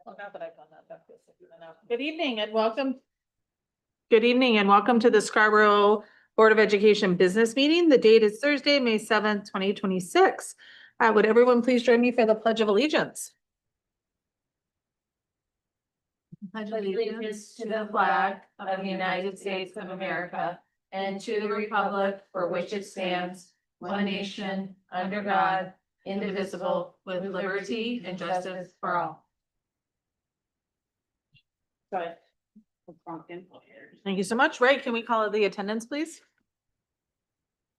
Well, now that I've done that, that feels like even enough. Good evening and welcome. Good evening and welcome to the Scarborough Board of Education Business Meeting. The date is Thursday, May 7th, 2026. Would everyone please join me for the Pledge of Allegiance? Pledge allegiance to the flag of the United States of America and to the republic for which it stands, one nation, under God, indivisible, with liberty and justice for all. Thank you so much. Ray, can we call it the attendance, please?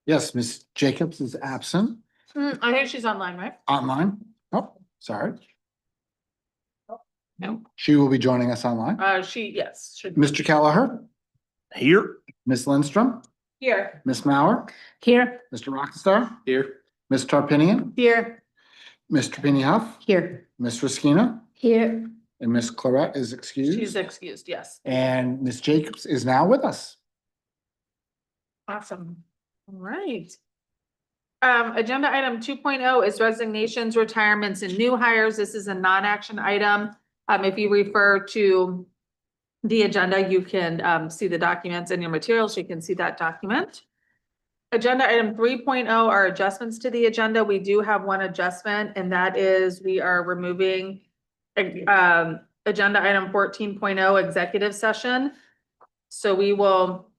Yes, Ms. Jacobs is absent I think she's online, right? online. Oh, sorry. No. She will be joining us online. Yes, should. Mr. Kelleher, Here. Ms. Lindstrom, Here. Ms. Mauer, Here. Mr. Rockstar, Here. Ms. Tarpinian, Here. Mr. Penny Huff, Here. Ms. Raskina, Here. and Ms. Claret is excused. She's excused, yes. And Ms. Jacobs is now with us. Awesome. All right. Agenda item 2.0 is resignations, retirements, and new hires. This is a non-action item. If you refer to the agenda, you can see the documents in your materials. You can see that document. Agenda item 3.0 are adjustments to the agenda. We do have one adjustment, and that is we are removing agenda item 14.0 executive session. So we will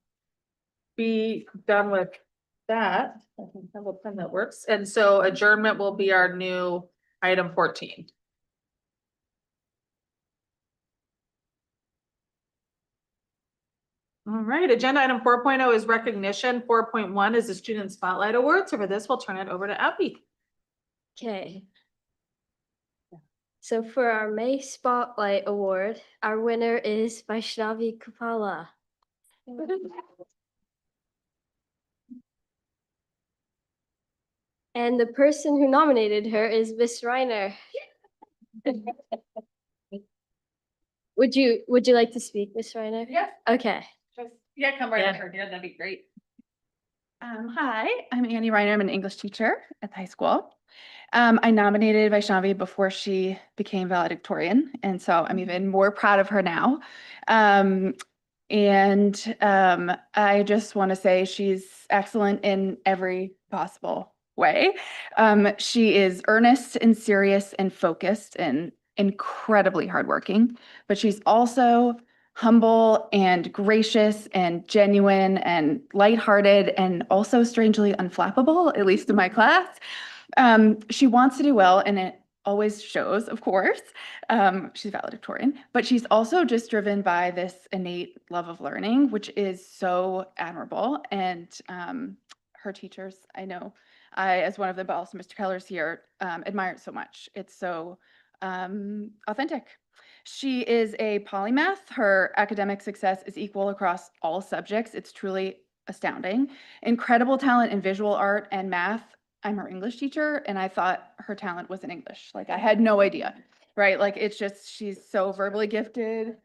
be done with that. I can have a pen that works. And so adjournment will be our new item 14. All right, agenda item 4.0 is recognition. 4.1 is the Student Spotlight Award. So for this, we'll turn it over to Abby. Okay. So for our May Spotlight Award, our winner is Vaishnavi Kupala. And the person who nominated her is Miss Reiner. Would you like to speak, Miss Reiner? Yeah. Okay. Yeah, come right over here. That'd be great. Hi, I'm Annie Reiner. I'm an English teacher at the high school. I nominated Vaishnavi before she became valedictorian, and so I'm even more proud of her now. I just want to say she's excellent in every possible way. She is earnest and serious and focused and incredibly hardworking, but she's also humble and gracious and genuine and lighthearted and also strangely unflappable, at least in my class. She wants to do well, and it always shows, of course. She's valedictorian, but she's also just driven by this innate love of learning, which is so admirable. And her teachers, I know, as one of them, but also Mr. Keller's here, admire it so much. It's so authentic. She is a polymath. Her academic success is equal across all subjects. It's truly astounding. Incredible talent in visual art and math. I'm her English teacher, and I thought her talent was in English. Like, I had no idea, right? Like, it's just, she's so verbally gifted,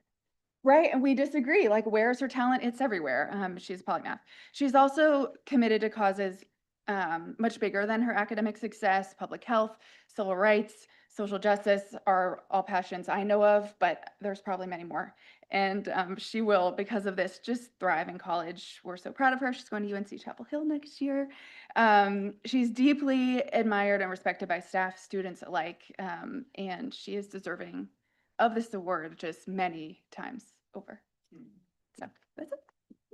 right? And we disagree. Like, where's her talent? It's everywhere. She's a polymath. She's also committed to causes much bigger than her academic success. Public health, civil rights, social justice are all passions I know of, but there's probably many more. And she will, because of this, just thrive in college. We're so proud of her. She's going to UNC Chapel Hill next year. She's deeply admired and respected by staff, students alike, and she is deserving of this award just many times over. So that's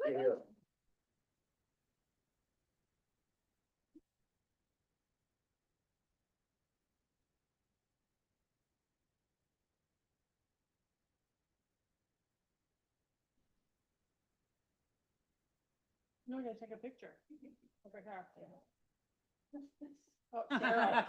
it. No, we're gonna take a picture. Over here. Oh, Sarah.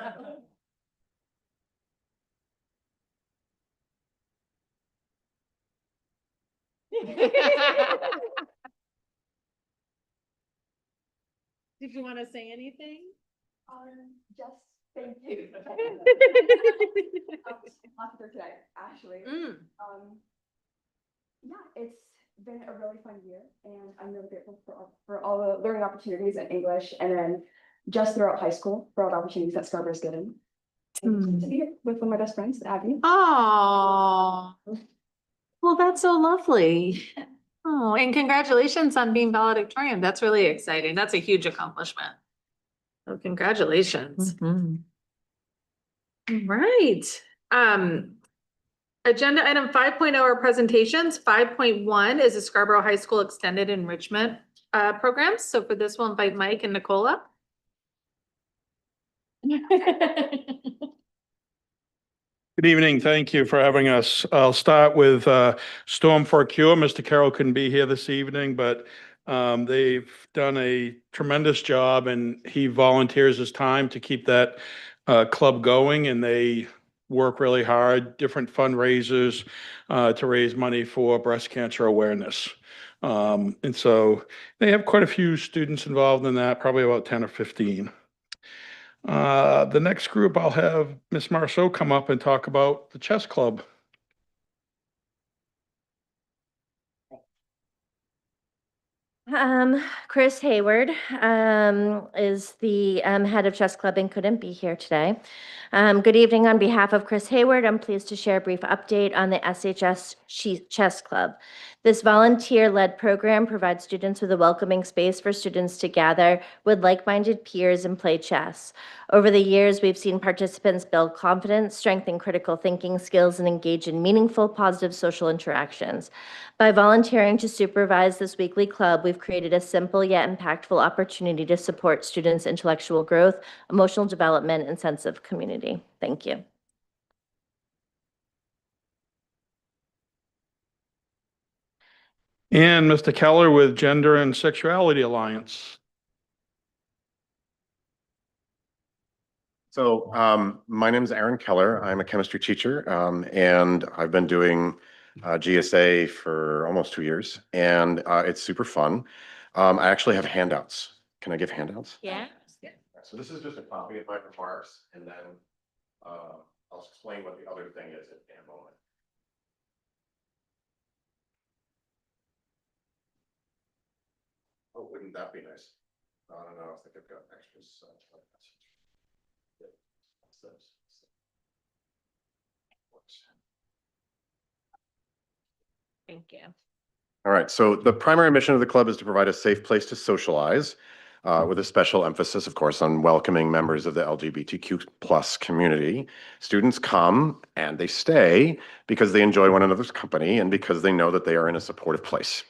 Did you want to say anything? Just thank you. After today, actually. Yeah, it's been a really fun year, and I'm really grateful for all the learning opportunities in English, and then just throughout high school for all the opportunities that Scarborough's given. To be here with one of my best friends, Abby. Oh, well, that's so lovely. Oh, and congratulations on being valedictorian. That's really exciting. That's a huge accomplishment. So congratulations. All right. Agenda item 5.0 are presentations. 5.1 is a Scarborough High School Extended Enrichment program. So for this, we'll invite Mike and Nicola. Good evening. Thank you for having us. I'll start with Storm for a Cure. Mr. Carroll couldn't be here this evening, but they've done a tremendous job and he volunteers his time to keep that club going, and they work really hard, different fundraisers to raise money for breast cancer awareness. And so they have quite a few students involved in that, probably about 10 or 15. The next group, I'll have Miss Marceau come up and talk about the chess club. Chris Hayward is the head of chess club and couldn't be here today. Good evening. On behalf of Chris Hayward, I'm pleased to share a brief update on the SHS Chess Club. This volunteer-led program provides students with a welcoming space for students to gather with like-minded peers and play chess. Over the years, we've seen participants build confidence, strengthen critical thinking skills, and engage in meaningful, positive social interactions. By volunteering to supervise this weekly club, we've created a simple yet impactful opportunity to support students' intellectual growth, emotional development, and sense of community. Thank you. And Mr. Keller with Gender and Sexuality Alliance. So my name is Aaron Keller. I'm a chemistry teacher, and I've been doing GSA for almost 2 years, and it's super fun. I actually have handouts. Can I give handouts? Yeah. So this is just a copy of my remarks, and then I'll explain what the other thing is in a moment. Oh, wouldn't that be nice? I don't know. I think I've got extras. Thank you. All right, so the primary mission of the club is to provide a safe place to socialize, with a special emphasis, of course, on welcoming members of the LGBTQ+ community. Students come and they stay because they enjoy one another's company and because they know that they are in a supportive place.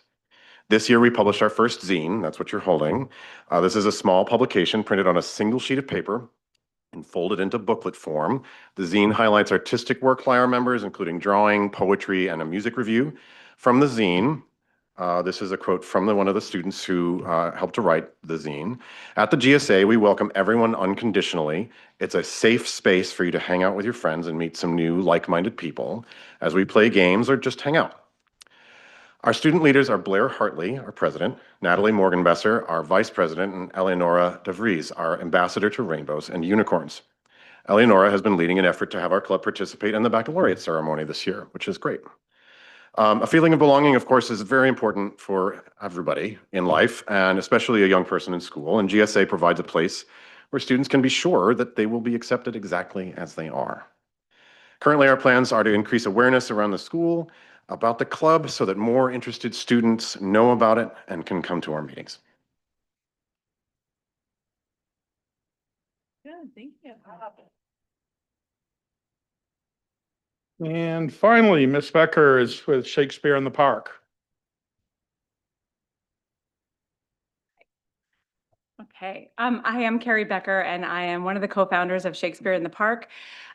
This year, we published our first zine. That's what you're holding. This is a small publication printed on a single sheet of paper and folded into booklet form. The zine highlights artistic work by our members, including drawing, poetry, and a music review. From the zine, this is a quote from one of the students who helped to write the zine. At the GSA, we welcome everyone unconditionally. It's a safe space for you to hang out with your friends and meet some new like-minded people as we play games or just hang out. Our student leaders are Blair Hartley, our president, Natalie Morgenbesser, our vice president, and Eleonora DeVries, our ambassador to Rainbows and Unicorns. Eleonora has been leading an effort to have our club participate in the baccalaureate ceremony this year, which is great. A feeling of belonging, of course, is very important for everybody in life, and especially a young person in school, and GSA provides a place where students can be sure that they will be accepted exactly as they are. Currently, our plans are to increase awareness around the school about the club so that more interested students know about it and can come to our meetings. Good, thank you. And finally, Miss Becker is with Shakespeare in the Park. Okay, I am Carrie Becker and I am one of the co-founders of Shakespeare in the Park.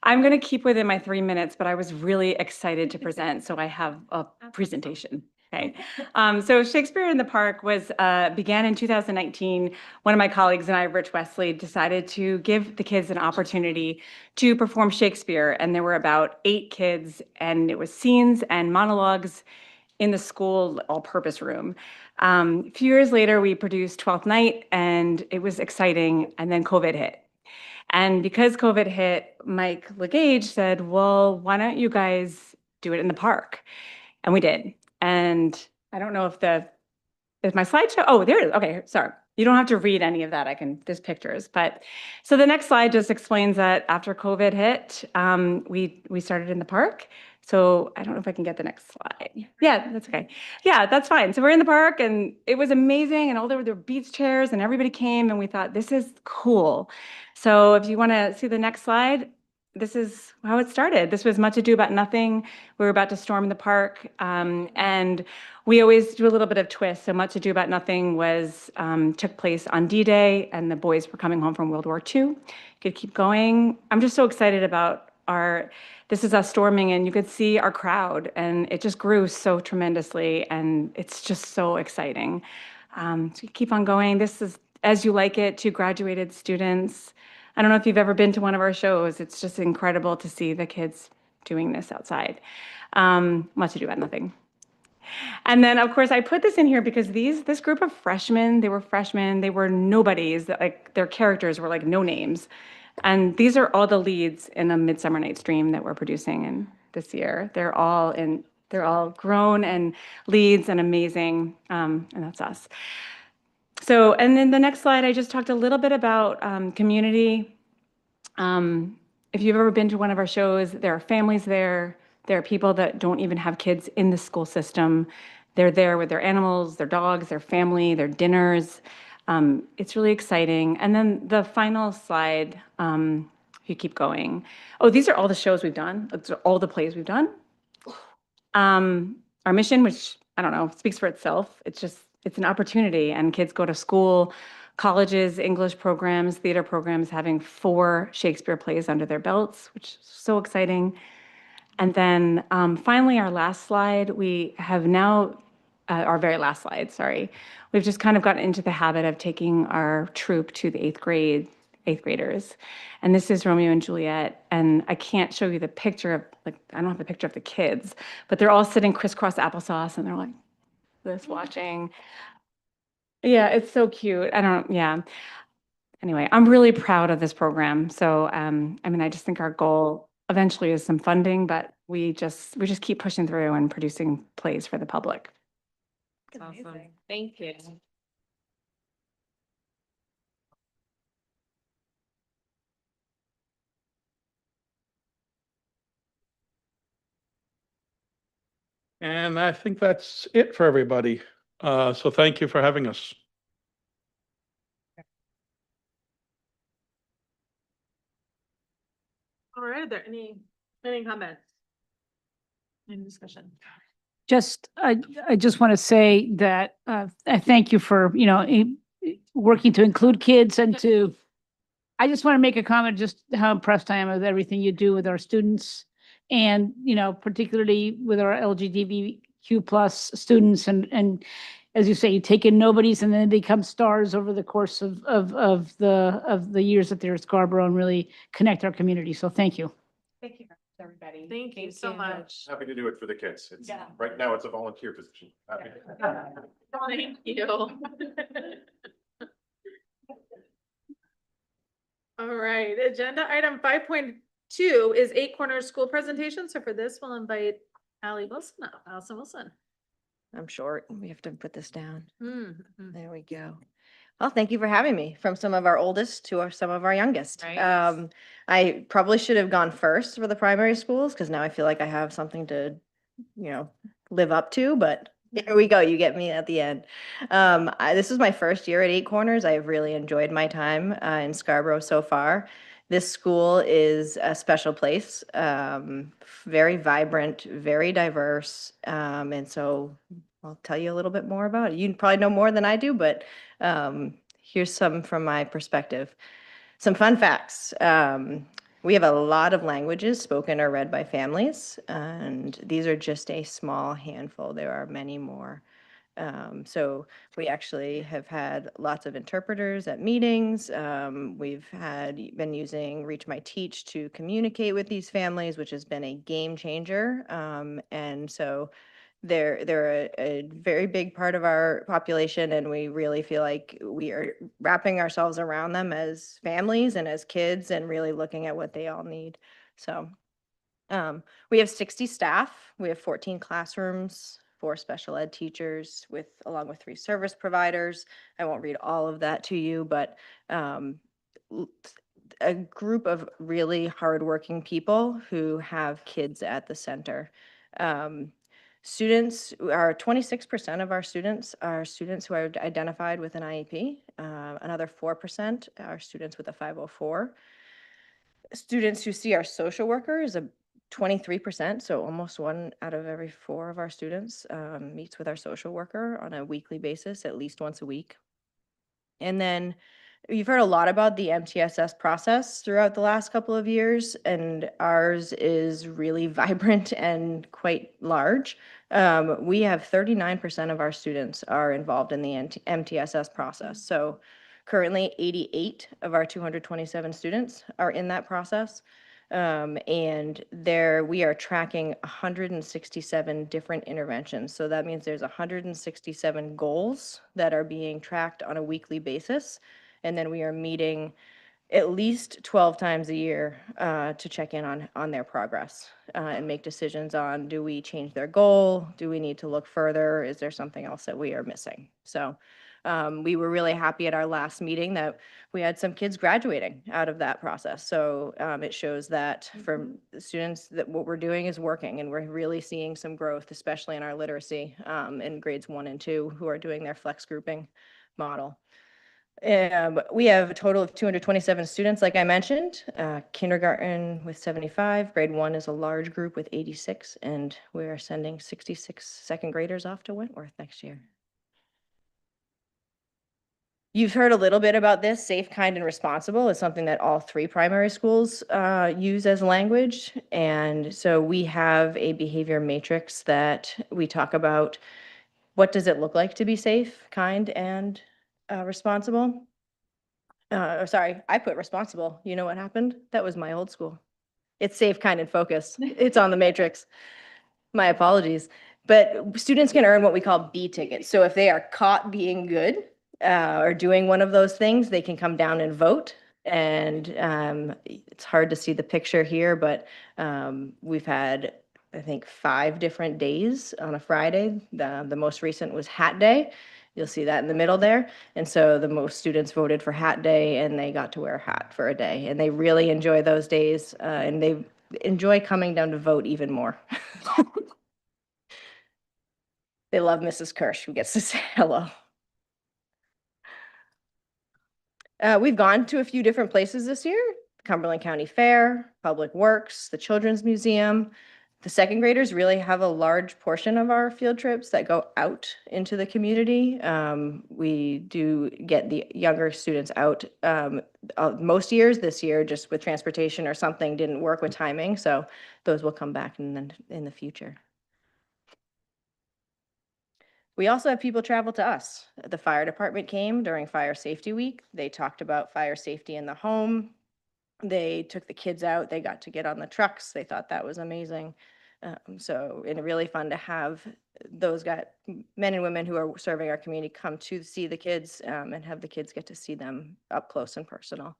I'm going to keep within my 3 minutes, but I was really excited to present, so I have a presentation. Okay, so Shakespeare in the Park began in 2019. One of my colleagues and I, Rich Wesley, decided to give the kids an opportunity to perform Shakespeare, and there were about 8 kids, and it was scenes and monologues in the school all-purpose room. A few years later, we produced Twelfth Night, and it was exciting, and then COVID hit. And because COVID hit, Mike Legage said, well, why don't you guys do it in the park? And we did. And I don't know if is my slideshow? Oh, there it is. Okay, sorry. You don't have to read any of that. There's pictures, but, so the next slide just explains that after COVID hit, we started in the park. So I don't know if I can get the next slide. Yeah, that's okay. Yeah, that's fine. So we're in the park and it was amazing and all there were beach chairs and everybody came and we thought, this is cool. So if you want to see the next slide, this is how it started. This was Much Ado About Nothing. We were about to storm the park, and we always do a little bit of twist. So Much Ado About Nothing was took place on D-Day, and the boys were coming home from World War II. Could keep going. I'm just so excited about this is us storming, and you could see our crowd, and it just grew so tremendously, and it's just so exciting. So keep on going. This is As You Like It, 2 graduated students. I don't know if you've ever been to one of our shows. It's just incredible to see the kids doing this outside. Much Ado About Nothing. And then, of course, I put this in here because this group of freshmen, they were nobodies. Like, their characters were like no names. And these are all the leads in A Midsummer Night's Dream that we're producing in this year. They're all grown and leads and amazing, and that's us. So, and then the next slide, I just talked a little bit about community. If you've ever been to one of our shows, there are families there. There are people that don't even have kids in the school system. They're there with their animals, their dogs, their family, their dinners. It's really exciting. And then the final slide, if you keep going. Oh, these are all the shows we've done. These are all the plays we've done. Our mission, which I don't know, speaks for itself. It's an opportunity, and kids go to school, colleges, English programs, theater programs, having 4 Shakespeare plays under their belts, which is so exciting. And then finally, our last slide, we have now, our very last slide, sorry. We've just kind of gotten into the habit of taking our troupe to the 8th graders. And this is Romeo and Juliet. And I can't show you the picture of, I don't have the picture of the kids, but they're all sitting crisscross applesauce and they're like this watching. Yeah, it's so cute. Anyway, I'm really proud of this program. So, I just think our goal eventually is some funding, but we just keep pushing through and producing plays for the public. Awesome. Thank you. And I think that's it for everybody. So thank you for having us. All right, are there any comments? Any discussion? I just want to say that I thank you for, working to include kids and I just want to make a comment just how impressed I am with everything you do with our students and, particularly with our LGBTQ plus students and as you say, you take in nobodies and then they become stars over the course of the years that they're at Scarborough and really connect our community. So thank you. Thank you, everybody. Thank you so much. Happy to do it for the kids. Yeah. Right now, it's a volunteer position. Happy to- Thank you. All right, agenda item 5.2 is 8 Corners School presentation. So for this, we'll invite Allie Wilson up, Allison Wilson. I'm short. We have to put this down. Mhm. There we go. Well, thank you for having me, from some of our oldest to some of our youngest. Right. I probably should have gone first for the primary schools because now I feel like I have something to, live up to, but here we go. You get me at the end. This is my first year at 8 Corners. I've really enjoyed my time in Scarborough so far. This school is a special place, very vibrant, very diverse. And so I'll tell you a little bit more about it. You probably know more than I do, but here's some from my perspective. Some fun facts. We have a lot of languages spoken or read by families, and these are just a small handful. There are many more. So we actually have had lots of interpreters at meetings. We've been using Reach My Teach to communicate with these families, which has been a game changer. And so they're a very big part of our population, and we really feel like we are wrapping ourselves around them as families and as kids and really looking at what they all need. So we have 60 staff. We have 14 classrooms, 4 special ed teachers along with 3 service providers. I won't read all of that to you, but a group of really hardworking people who have kids at the center. Students are 26% of our students are students who are identified with an IEP. Another 4% are students with a 504. Students who see our social worker is a 23%, so almost 1 out of every 4 of our students meets with our social worker on a weekly basis, at least once a week. And then you've heard a lot about the MTSS process throughout the last couple of years, and ours is really vibrant and quite large. We have 39% of our students are involved in the MTSS process. So currently 88 of our 227 students are in that process. And we are tracking 167 different interventions. So that means there's 167 goals that are being tracked on a weekly basis. And then we are meeting at least 12 times a year to check in on their progress and make decisions on, do we change their goal? Do we need to look further? Is there something else that we are missing? So we were really happy at our last meeting that we had some kids graduating out of that process. So it shows that for the students that what we're doing is working, and we're really seeing some growth, especially in our literacy in grades 1 and 2 who are doing their flex grouping model. We have a total of 227 students, like I mentioned, kindergarten with 75, grade 1 is a large group with 86, and we are sending 66 second graders off to Wentworth next year. You've heard a little bit about this. Safe, kind, and responsible is something that all 3 primary schools use as language. And so we have a behavior matrix that we talk about. What does it look like to be safe, kind, and responsible? Sorry, I put responsible. You know what happened? That was my old school. It's safe, kind, and focused. It's on the matrix. My apologies. But students can earn what we call B tickets. So if they are caught being good or doing one of those things, they can come down and vote. And it's hard to see the picture here, but we've had, I think, 5 different days on a Friday. The most recent was Hat Day. You'll see that in the middle there. And so the most students voted for Hat Day, and they got to wear a hat for a day. And they really enjoy those days, and they enjoy coming down to vote even more. They love Mrs. Kirsch, who gets to say hello. We've gone to a few different places this year: Cumberland County Fair, Public Works, the Children's Museum. The second graders really have a large portion of our field trips that go out into the community. We do get the younger students out most years. This year, just with transportation or something didn't work with timing, so those will come back in the future. We also have people travel to us. The fire department came during Fire Safety Week. They talked about fire safety in the home. They took the kids out. They got to get on the trucks. They thought that was amazing. So it's really fun to have those men and women who are serving our community come to see the kids and have the kids get to see them up close and personal.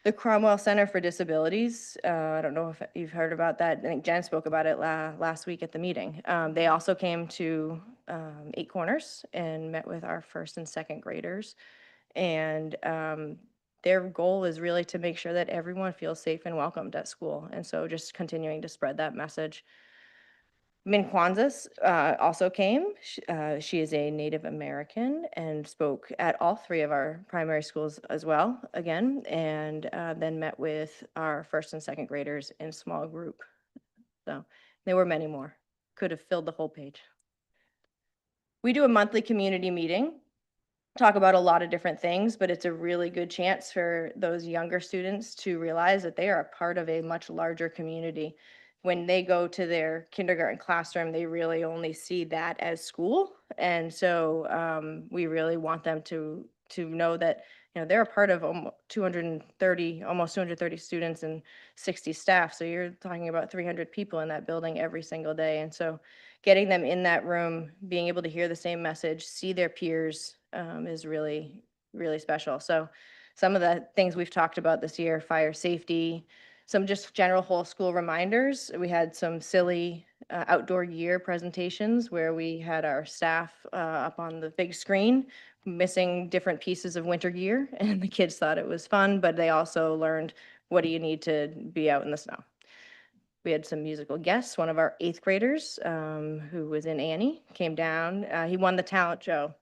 The Cromwell Center for Disabilities, I don't know if you've heard about that. I think Jen spoke about it last week at the meeting. They also came to 8 Corners and met with our first and second graders. And their goal is really to make sure that everyone feels safe and welcomed at school. And so just continuing to spread that message. Min Kwanzas also came. She is a Native American and spoke at all 3 of our primary schools as well, again, and then met with our first and second graders in small group. So there were many more. Could have filled the whole page. We do a monthly community meeting, talk about a lot of different things, but it's a really good chance for those younger students to realize that they are a part of a much larger community. When they go to their kindergarten classroom, they really only see that as school. And so we really want them to know that, you know, they're a part of almost 230 students and 60 staff. So you're talking about 300 people in that building every single day. And so getting them in that room, being able to hear the same message, see their peers is really, really special. So some of the things we've talked about this year: fire safety, some just general whole school reminders. We had some silly outdoor year presentations where we had our staff up on the big screen missing different pieces of winter gear, and the kids thought it was fun, but they also learned, what do you need to be out in the snow? We had some musical guests. One of our 8th graders, who was in Annie, came down. He won the talent show.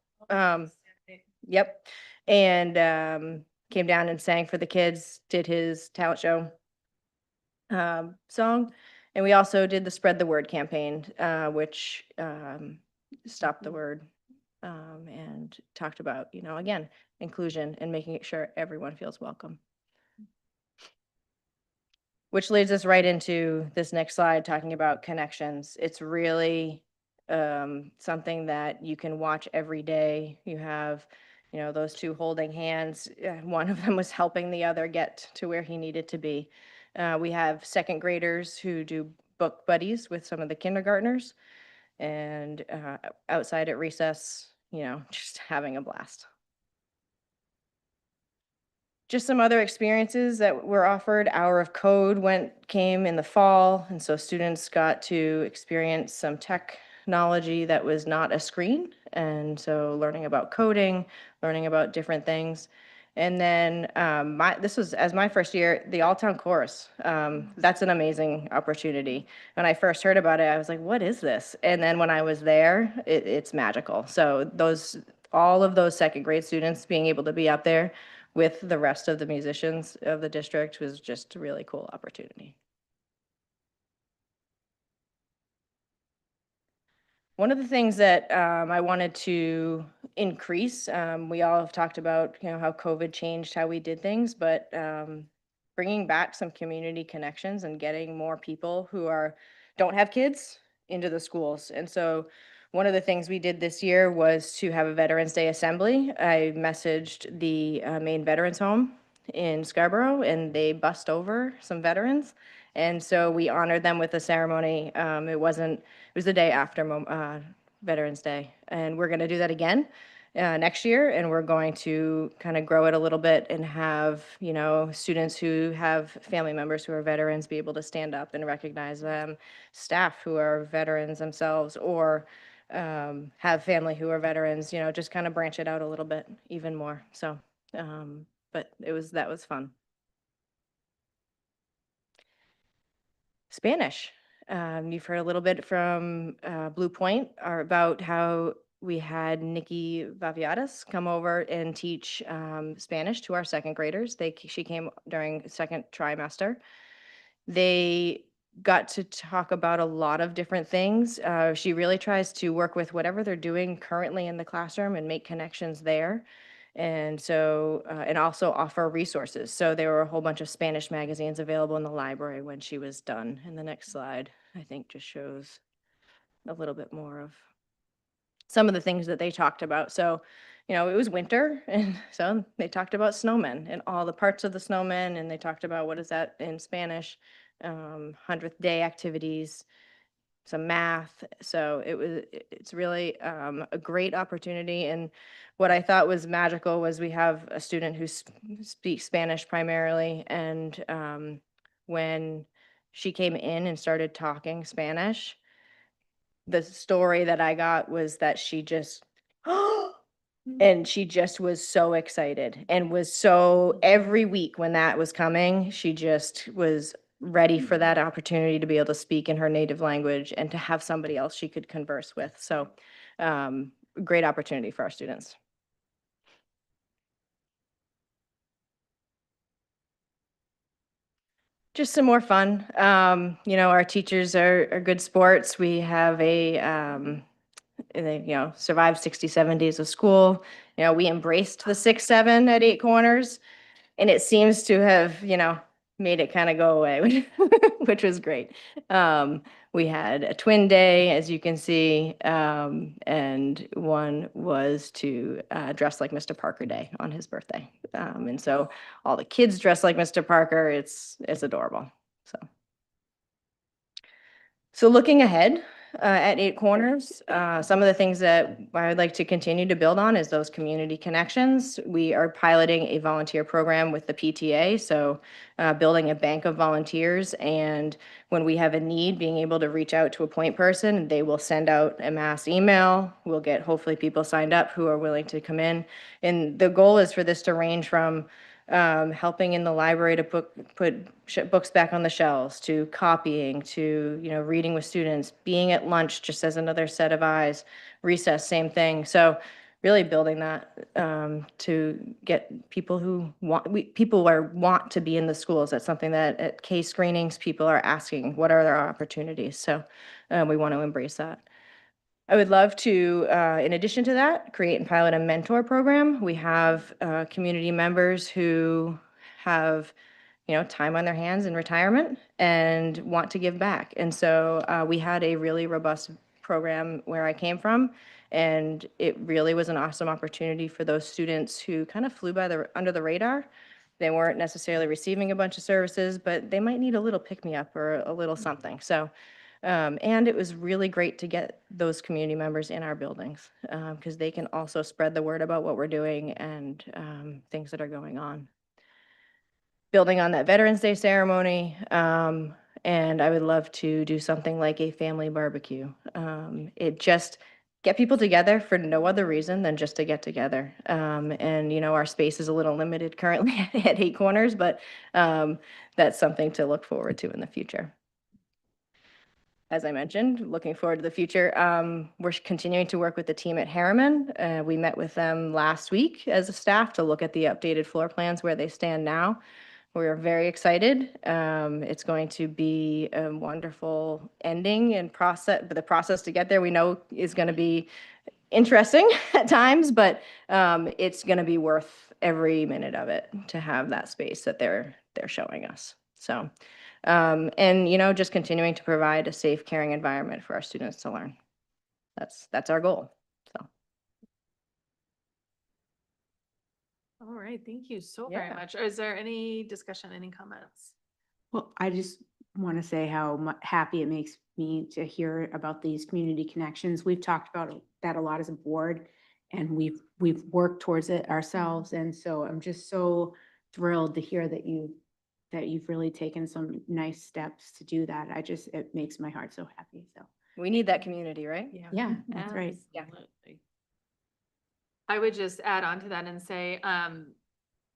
Yep. And came down and sang for the kids, did his talent show song. And we also did the Spread the Word campaign, which stopped the word and talked about, again, inclusion and making sure everyone feels welcome. Which leads us right into this next slide, talking about connections. It's really something that you can watch every day. You have, those two holding hands. One of them was helping the other get to where he needed to be. We have 2nd graders who do book buddies with some of the kindergartners, and outside at recess, just having a blast. Just some other experiences that were offered. Hour of Code came in the fall, and so students got to experience some technology that was not a screen, and so learning about coding, learning about different things. And then this was, as my first year, the All-Town Chorus. That's an amazing opportunity. When I first heard about it, I was like, what is this? And then when I was there, it's magical. So all of those 2nd grade students being able to be up there with the rest of the musicians of the district was just a really cool opportunity. One of the things that I wanted to increase, we all have talked about, how COVID changed how we did things, but bringing back some community connections and getting more people who don't have kids into the schools. And so one of the things we did this year was to have a Veterans Day assembly. I messaged the Maine Veterans Home in Scarborough, and they bussed over some veterans. And so we honored them with a ceremony. It was the day after Veterans Day. And we're going to do that again next year. And we're going to kind of grow it a little bit and have, students who have family members who are veterans be able to stand up and recognize them, staff who are veterans themselves, or have family who are veterans, just kind of branch it out a little bit even more. So, but that was fun. Spanish. You've heard a little bit from Blue Point about how we had Nikki Vaviadas come over and teach Spanish to our 2nd graders. She came during 2nd trimester. They got to talk about a lot of different things. She really tries to work with whatever they're doing currently in the classroom and make connections there. And so, and also offer resources. So there were a whole bunch of Spanish magazines available in the library when she was done. And the next slide, I think, just shows a little bit more of some of the things that they talked about. So, it was winter, and so they talked about snowmen and all the parts of the snowmen, and they talked about what is that in Spanish, 100th day activities, some math. So it's really a great opportunity. And what I thought was magical was we have a student who speaks Spanish primarily, and when she came in and started talking Spanish, the story that I got was that she just and she just was so excited, and was so, every week when that was coming, she just was ready for that opportunity to be able to speak in her native language and to have somebody else she could converse with. So great opportunity for our students. Just some more fun. Our teachers are good sports. We have they, survived 67 days of school. We embraced the 6-7 at 8 Corners, and it seems to have, made it kind of go away, which was great. We had a twin day, as you can see, and one was to dress like Mr. Parker Day on his birthday. And so all the kids dress like Mr. Parker. It's adorable. So looking ahead, at Eight Corners. Some of the things that I would like to continue to build on is those community connections. We are piloting a volunteer program with the PTA, so building a bank of volunteers. And when we have a need, being able to reach out to a point person, they will send out a mass email. We'll get hopefully people signed up who are willing to come in. And the goal is for this to range from helping in the library to put books back on the shelves, to copying, to, you know, reading with students, being at lunch just as another set of eyes, recess, same thing. So really building that to get people who want to be in the schools. That's something that at case screenings, people are asking, what are their opportunities? So we want to embrace that. I would love to, in addition to that, create and pilot a mentor program. We have community members who have, you know, time on their hands in retirement and want to give back. And so we had a really robust program where I came from, and it really was an awesome opportunity for those students who kind of flew by under the radar. They weren't necessarily receiving a bunch of services, but they might need a little pick-me-up or a little something. So. And it was really great to get those community members in our buildings because they can also spread the word about what we're doing and things that are going on. Building on that Veterans Day ceremony, and I would love to do something like a family barbecue. It just get people together for no other reason than just to get together. And, you know, our space is a little limited currently at Eight Corners, but that's something to look forward to in the future. As I mentioned, looking forward to the future. We're continuing to work with the team at Harriman. We met with them last week as a staff to look at the updated floor plans where they stand now. We are very excited. It's going to be a wonderful ending and process, but the process to get there we know is going to be interesting at times, but it's going to be worth every minute of it to have that space that they're showing us. So. And, you know, just continuing to provide a safe, caring environment for our students to learn. That's our goal. So. All right, thank you so very much. Is there any discussion, any comments? Well, I just want to say how happy it makes me to hear about these community connections. We've talked about that a lot as a board, and we've worked towards it ourselves. And so I'm just so thrilled to hear that you've really taken some nice steps to do that. It makes my heart so happy. So we need that community, right? yeah, that's right. Yeah. I would just add on to that and say,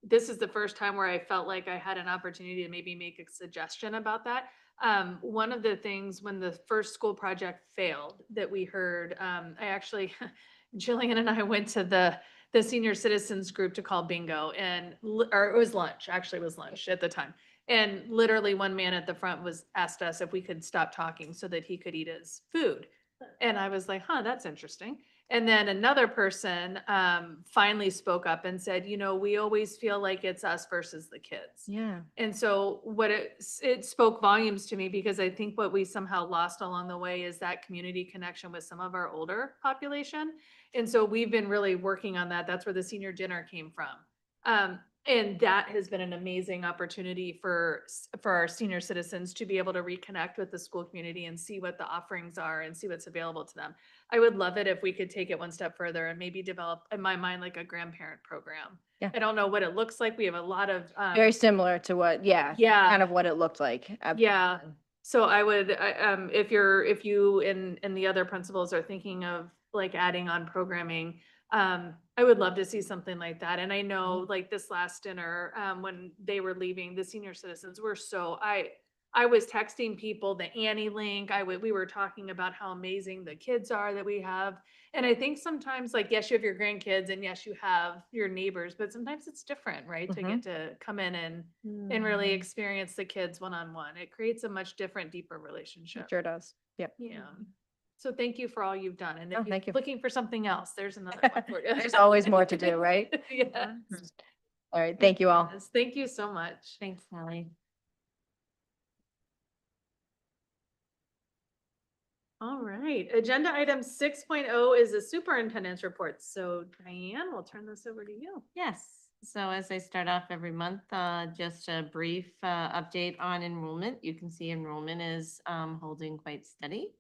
this is the first time where I felt like I had an opportunity to maybe make a suggestion about that. One of the things when the first school project failed that we heard, Jillian and I went to the senior citizens group to call bingo, or it was lunch, actually it was lunch at the time. And literally one man at the front asked us if we could stop talking so that he could eat his food. And I was like, that's interesting. And then another person finally spoke up and said, you know, we always feel like it's us versus the kids. Yeah. And so what it spoke volumes to me, because I think what we somehow lost along the way is that community connection with some of our older population. And so we've been really working on that. That's where the senior dinner came from. And that has been an amazing opportunity for our senior citizens to be able to reconnect with the school community and see what the offerings are and see what's available to them. I would love it if we could take it one step further and maybe develop, in my mind, like a grandparent program. Yeah. I don't know what it looks like. We have a lot of Very similar to what, kind of what it looked like. Yeah. So I would, if you and the other principals are thinking of like adding on programming, I would love to see something like that. And I know like this last dinner, when they were leaving, the senior citizens were I was texting people the Annie link. We were talking about how amazing the kids are that we have. And I think sometimes like, yes, you have your grandkids and yes, you have your neighbors, but sometimes it's different, right? To get to come in and really experience the kids one-on-one. It creates a much different, deeper relationship. It sure does. Yep. Yeah. So thank you for all you've done. And if thank you're you. looking for something else, there's another one for you. There's always more to do, right? Yeah. All right. Thank you all. Yes, thank you so much. Thanks, Sally. All right, agenda item 6.0 is the superintendent's report. So Diane, we'll turn this over to you. Yes. So as I start off every month, just a brief update on enrollment. You can see enrollment is holding quite steady.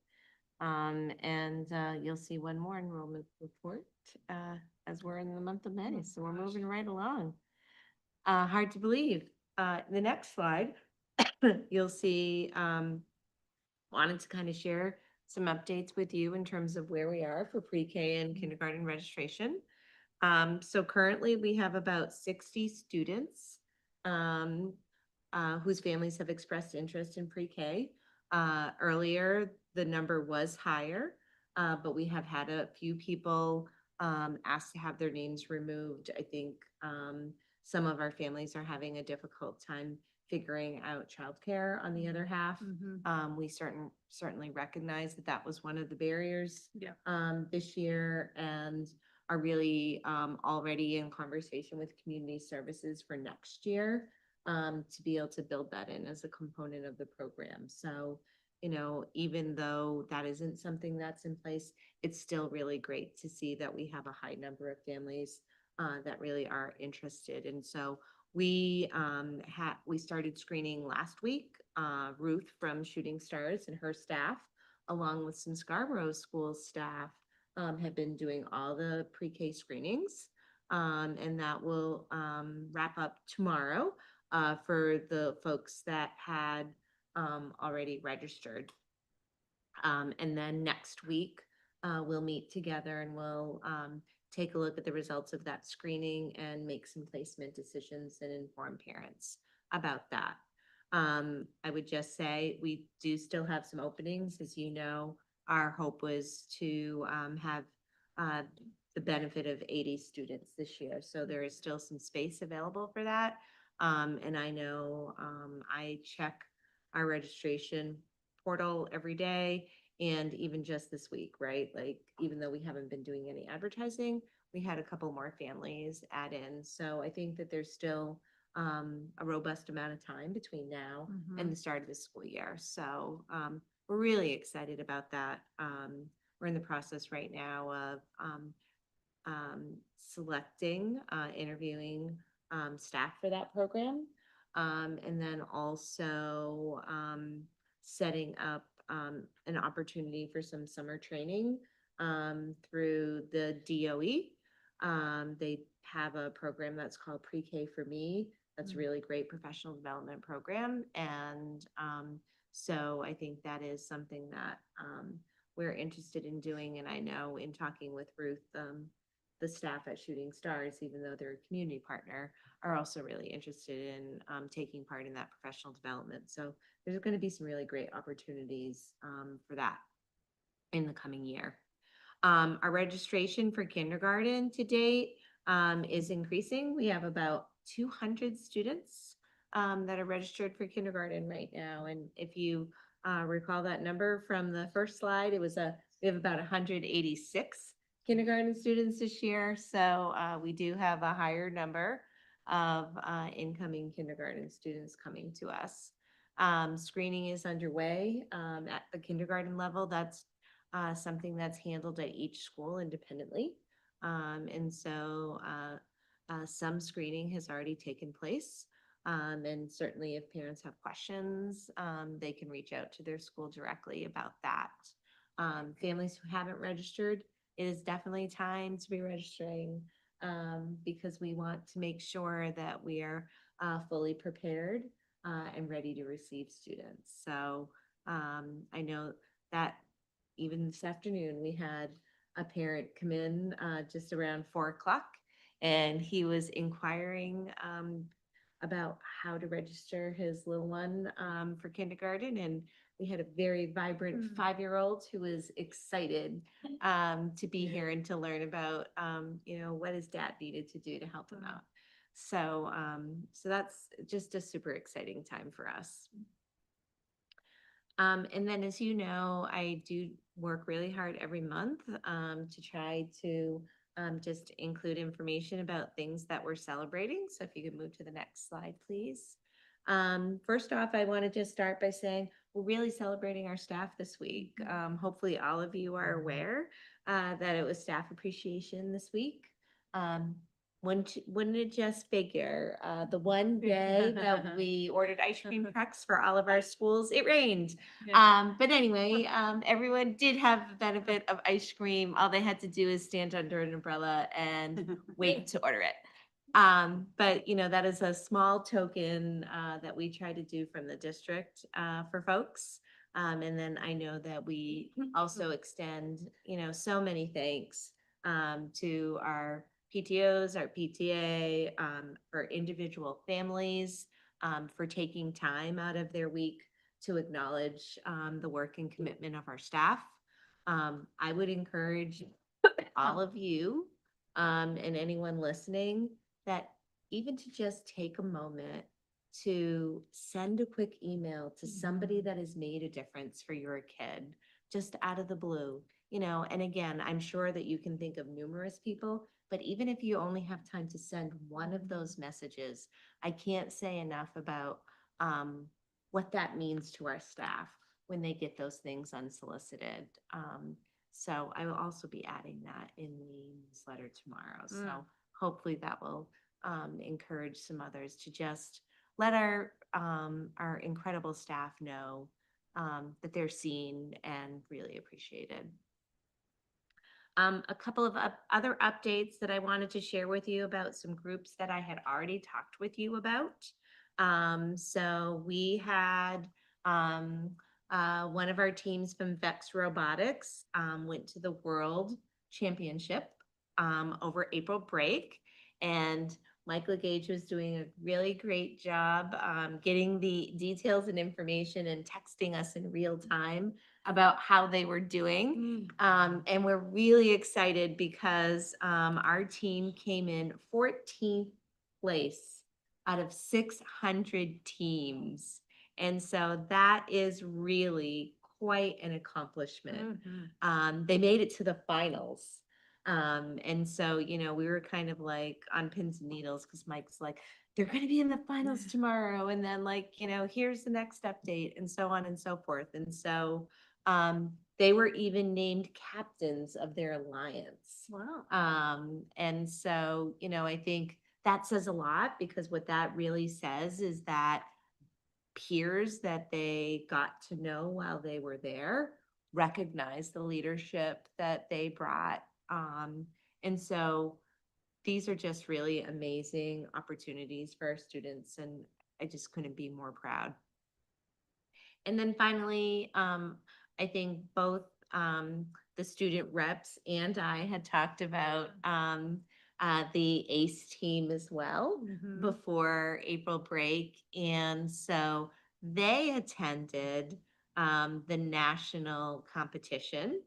And you'll see one more enrollment report as we're in the month of May. So we're moving right along. Hard to believe. The next slide, you'll see, wanted to kind of share some updates with you in terms of where we are for pre-K and kindergarten registration. So currently we have about 60 students whose families have expressed interest in pre-K. Earlier, the number was higher, but we have had a few people ask to have their names removed. I think some of our families are having a difficult time figuring out childcare on the other half. We certainly recognize that that was one of the barriers this year, and are really already in conversation with community services for next year to be able to build that in as a component of the program. So, you know, even though that isn't something that's in place, it's still really great to see that we have a high number of families that really are interested. And so we started screening last week. Ruth from Shooting Stars and her staff, along with some Scarborough School staff, have been doing all the pre-K screenings. And that will wrap up tomorrow for the folks that had already registered. And then next week, we'll meet together and we'll take a look at the results of that screening and make some placement decisions and inform parents about that. I would just say we do still have some openings. As you know, our hope was to have the benefit of 80 students this year. So there is still some space available for that. And I know I check our registration portal every day, and even just this week, right? Like, even though we haven't been doing any advertising, we had a couple more families add in. So I think that there's still a robust amount of time between now and the start of the school year. So we're really excited about that. We're in the process right now of selecting, interviewing staff for that program. And then also setting up an opportunity for some summer training through the DOE. They have a program that's called Pre-K for Me. That's a really great professional development program. And so I think that is something that we're interested in doing. And I know in talking with Ruth, the staff at Shooting Stars, even though they're a community partner, are also really interested in taking part in that professional development. So there's going to be some really great opportunities for that in the coming year. Our registration for kindergarten to date is increasing. We have about 200 students that are registered for kindergarten right now. And if you recall that number from the first slide, we have about 186 kindergarten students this year. So we do have a higher number of incoming kindergarten students coming to us. Screening is underway at the kindergarten level. That's something that's handled at each school independently. And so some screening has already taken place. And certainly if parents have questions, they can reach out to their school directly about that. Families who haven't registered, it is definitely time to be registering because we want to make sure that we are fully prepared and ready to receive students. So I know that even this afternoon, we had a parent come in just around 4 o'clock, and he was inquiring about how to register his little one for kindergarten. And we had a very vibrant 5-year-old who was excited to be here and to learn about, you know, what his dad needed to do to help him out. So, so that's just a super exciting time for us. And then, as you know, I do work really hard every month to try to just include information about things that we're celebrating. So if you could move to the next slide, please. First off, I want to just start by saying we're really celebrating our staff this week. Hopefully all of you are aware that it was Staff Appreciation this week. wouldn't it just figure, the one day that we ordered ice cream trucks for all of our schools, it rained. But anyway, everyone did have the benefit of ice cream. All they had to do is stand under an umbrella and wait to order it. But you know, that is a small token, that we try to do from the district, for folks. And then I know that we also extend, you know, so many thanks, to our PTOs, our PTA, for individual families, for taking time out of their week to acknowledge, the work and commitment of our staff. I would encourage all of you, and anyone listening, that even to just take a moment to send a quick email to somebody that has made a difference for your kid, just out of the blue, you know, and again, I'm sure that you can think of numerous people, but even if you only have time to send one of those messages, I can't say enough about, what that means to our staff when they get those things unsolicited. So I will also be adding that in the newsletter tomorrow. So hopefully that will, encourage some others to just let our incredible staff know, that they're seen and really appreciated. A couple of other updates that I wanted to share with you about some groups that I had already talked with you about. So we had, one of our teams from Vex Robotics, went to the World Championship, over April break. And Michael Gage was doing a really great job, getting the details and information and texting us in real time about how they were doing. And we're really excited because, our team came in 14th place out of 600 teams. And so that is really quite an accomplishment. They made it to the finals. And so, you know, we were kind of like on pins and needles because Mike's like, they're going to be in the finals tomorrow. And then like, you know, here's the next update and so on and so forth. And so, they were even named captains of their alliance. Wow. And so, you know, I think that says a lot because what that really says is that peers that they got to know while they were there recognize the leadership that they brought. And so these are just really amazing opportunities for our students, and I just couldn't be more proud. And then finally, I think both, the student reps and I had talked about, the ACE team as well before April break. And so they attended, the national competition,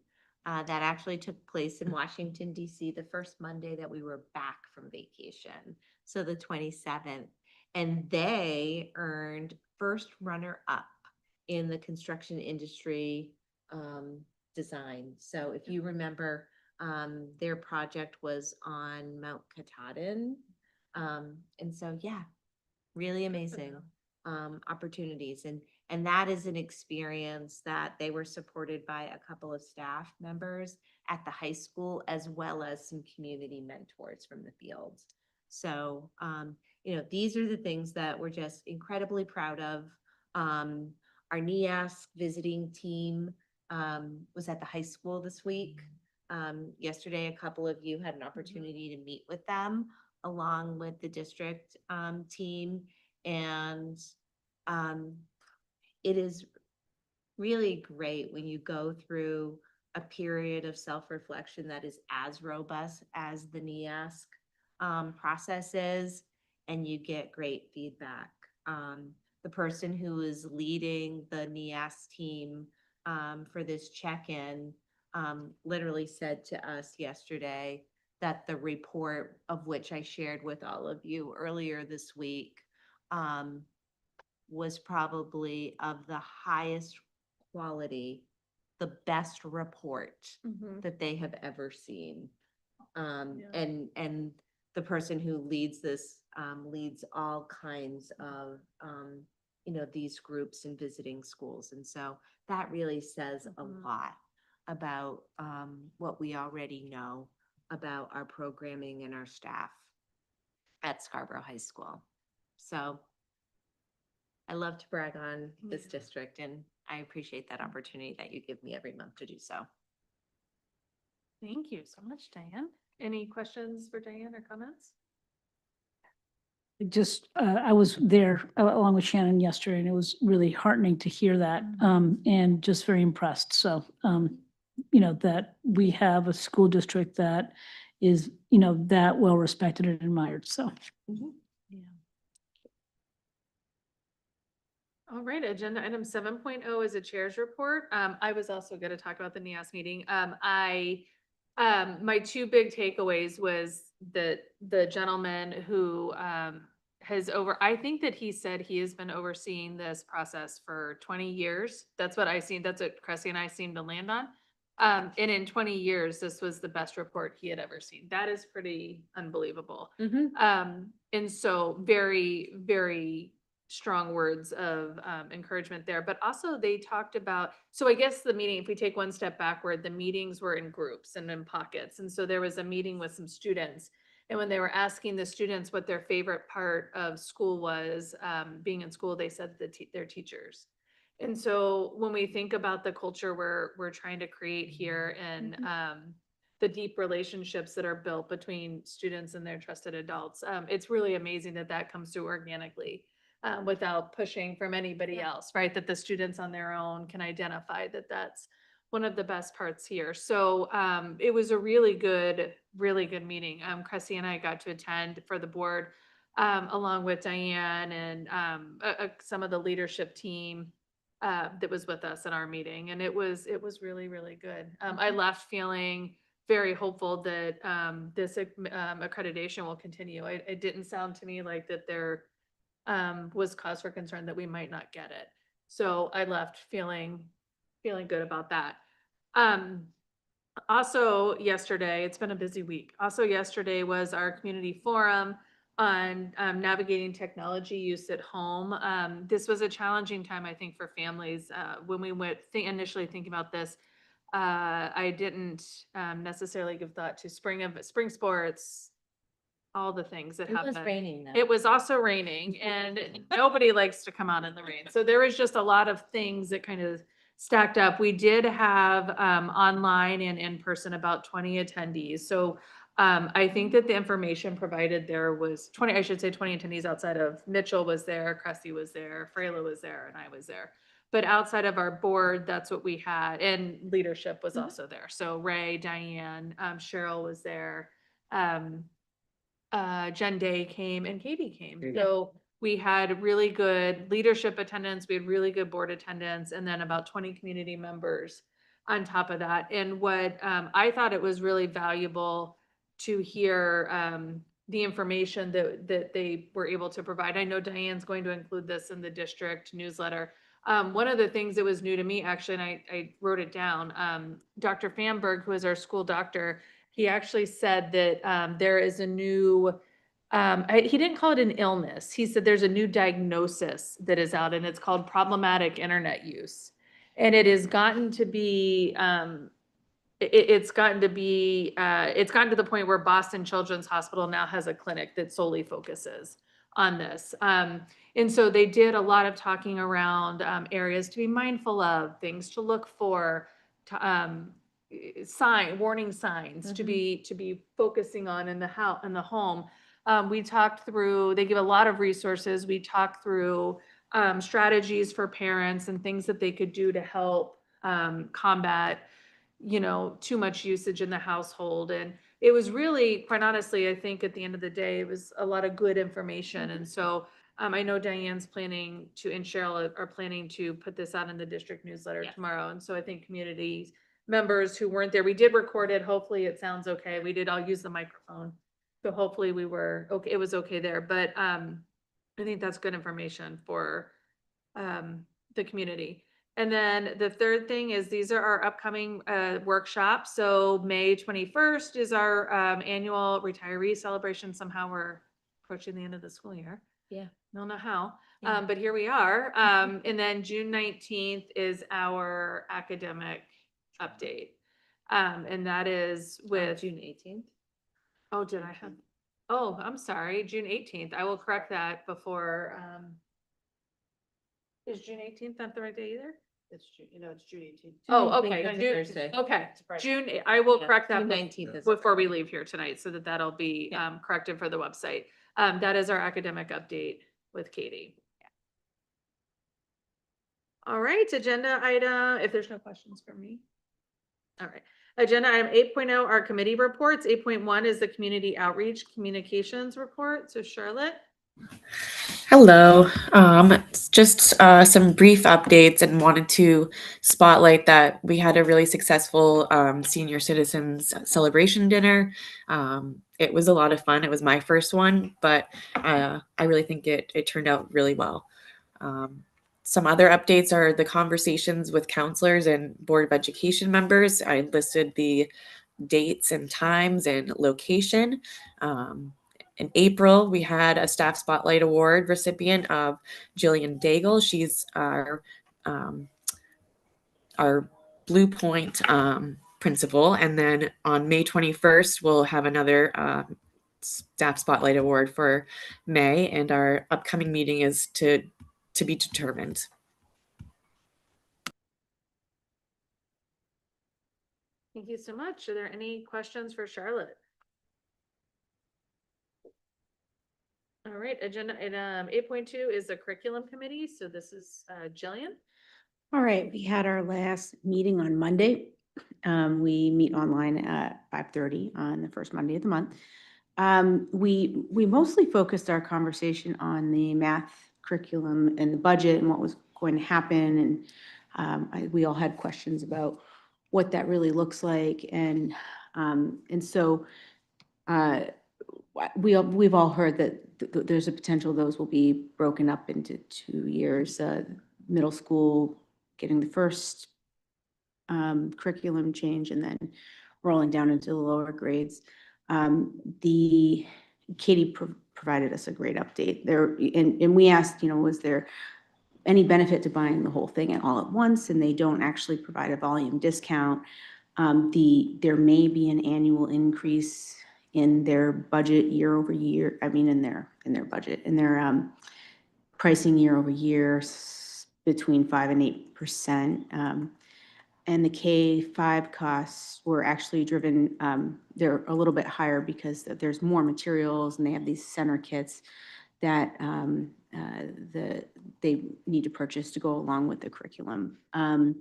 that actually took place in Washington, DC, the first Monday that we were back from vacation. So the 27th. And they earned first runner up in the construction industry, design. So if you remember, their project was on Mount Katahdin. And so, yeah, really amazing, opportunities. And that is an experience that they were supported by a couple of staff members at the high school, as well as some community mentors from the field. So, you know, these are the things that we're just incredibly proud of. Our NEASC visiting team, was at the high school this week. Yesterday, a couple of you had an opportunity to meet with them along with the district, team. And, it is really great when you go through a period of self-reflection that is as robust as the NEASC, process is, and you get great feedback. The person who is leading the NEASC team, for this check-in, literally said to us yesterday that the report, of which I shared with all of you earlier this week, was probably of the highest quality, the best report that they have ever seen. And the person who leads this, leads all kinds of, you know, these groups and visiting schools. And so that really says a lot about, what we already know about our programming and our staff. at Scarborough High School. So I love to brag on this district, and I appreciate that opportunity that you give me every month to do so. Thank you so much, Diane. Any questions for Diane or comments? Just, I was there along with Shannon yesterday, and it was really heartening to hear that, and just very impressed. So, you know, that we have a school district that is, you know, that well respected and admired. So. All right, agenda item 7.0 is a chair's report. I was also going to talk about the NEAS meeting. My two big takeaways was that the gentleman who, I think that he said he has been overseeing this process for 20 years. That's what I seen. That's what Cressy and I seem to land on. And in 20 years, this was the best report he had ever seen. That is pretty unbelievable. And so very, very strong words of encouragement there. But also they talked about, so I guess the meeting, if we take one step backward, the meetings were in groups and in pockets. And so there was a meeting with some students. And when they were asking the students what their favorite part of school was, being in school, they said their teachers. And so when we think about the culture we're trying to create here and the deep relationships that are built between students and their trusted adults, it's really amazing that that comes through organically without pushing from anybody else, right? That the students on their own can identify that that's one of the best parts here. So it was a really good meeting. Cressy and I got to attend for the board along with Diane and some of the leadership team that was with us in our meeting. And it was really, really good. I left feeling very hopeful that this accreditation will continue. It didn't sound to me like that there was cause for concern that we might not get it. So I left feeling good about that. Also yesterday, it's been a busy week. Also yesterday was our community forum on navigating technology use at home. This was a challenging time, I think, for families. When we went initially thinking about this, I didn't necessarily give thought to spring sports, all the things that happened. It was raining though. It was also raining and nobody likes to come out in the rain. So there was just a lot of things that kind of stacked up. We did have online and in person about 20 attendees. So I think that the information provided there was 20 attendees outside of Mitchell was there, Cressy was there, Freyla was there, and I was there. But outside of our board, that's what we had. And leadership was also there. So Ray, Diane, Cheryl was there. Jen Day came and Katie came. So we had really good leadership attendance. We had really good board attendance and then about 20 community members on top of that. And what I thought it was really valuable to hear the information that they were able to provide. I know Diane's going to include this in the district newsletter. One of the things that was new to me, actually, and I wrote it down, Dr. Famberg, who is our school doctor, he actually said that there is a new, he didn't call it an illness. He said there's a new diagnosis that is out and it's called problematic internet use. And it has gotten to be, it's gotten to the point where Boston Children's Hospital now has a clinic that solely focuses on this. And so they did a lot of talking around areas to be mindful of, things to look for, warning signs to be focusing on in the home. We talked through, they give a lot of resources. We talked through strategies for parents and things that they could do to help combat, too much usage in the household. And it was really, quite honestly, I think at the end of the day, it was a lot of good information. And so I know Diane's planning to, and Cheryl are planning to put this out in the district newsletter tomorrow. And so I think community members who weren't there, we did record it. Hopefully it sounds okay. We did all use the microphone. So hopefully we were okay. It was okay there. But I think that's good information for the community. And then the third thing is these are our upcoming workshops. So May 21st is our annual retiree celebration. Somehow we're approaching the end of the school year. Yeah. Don't know how, Yeah. but here we are. And then June 19th is our academic update. And that is with June 18th. Oh, did I have? Oh, I'm sorry, June 18th. I will correct that before, is June 18th not the right day either? It's June, it's June 18th. Oh, okay. It's June- Thursday. Okay, It's Friday. June, I will Yeah, correct that June 19th is. before we leave here tonight, so that that'll be Yeah. corrected for the website. That is our academic update with Katie. All right, agenda item, if there's no questions for me. All right, agenda item 8.0 are committee reports. 8.1 is the community outreach communications report. So Charlotte. Hello. It's just some brief updates and wanted to spotlight that we had a really successful senior citizens celebration dinner. It was a lot of fun. It was my first one, but I really think it turned out really well. Some other updates are the conversations with counselors and Board of Education members. I listed the dates and times and location. In April, we had a Staff Spotlight Award recipient of Jillian Daigle. She's our Blue Point principal. And then on May 21st, we'll have another Staff Spotlight Award for May. And our upcoming meeting is to be determined. Thank you so much. Are there any questions for Charlotte? All right, agenda item 8.2 is the curriculum committee. So this is Jillian. All right, we had our last meeting on Monday. We meet online at 5:30 on the first Monday of the month. We mostly focused our conversation on the math curriculum and the budget and what was going to happen. And we all had questions about what that really looks like. And so we've all heard that there's a potential those will be broken up into 2 years. Middle school getting the first curriculum change and then rolling down into the lower grades. Katie provided us a great update there, and we asked, was there any benefit to buying the whole thing all at once? And they don't actually provide a volume discount. There may be an annual increase in their budget year over year. I mean, in their budget, in their pricing year over year, between 5 and 8%. And the K-5 costs were actually driven, they're a little bit higher because there's more materials and they have these center kits that they need to purchase to go along with the curriculum. And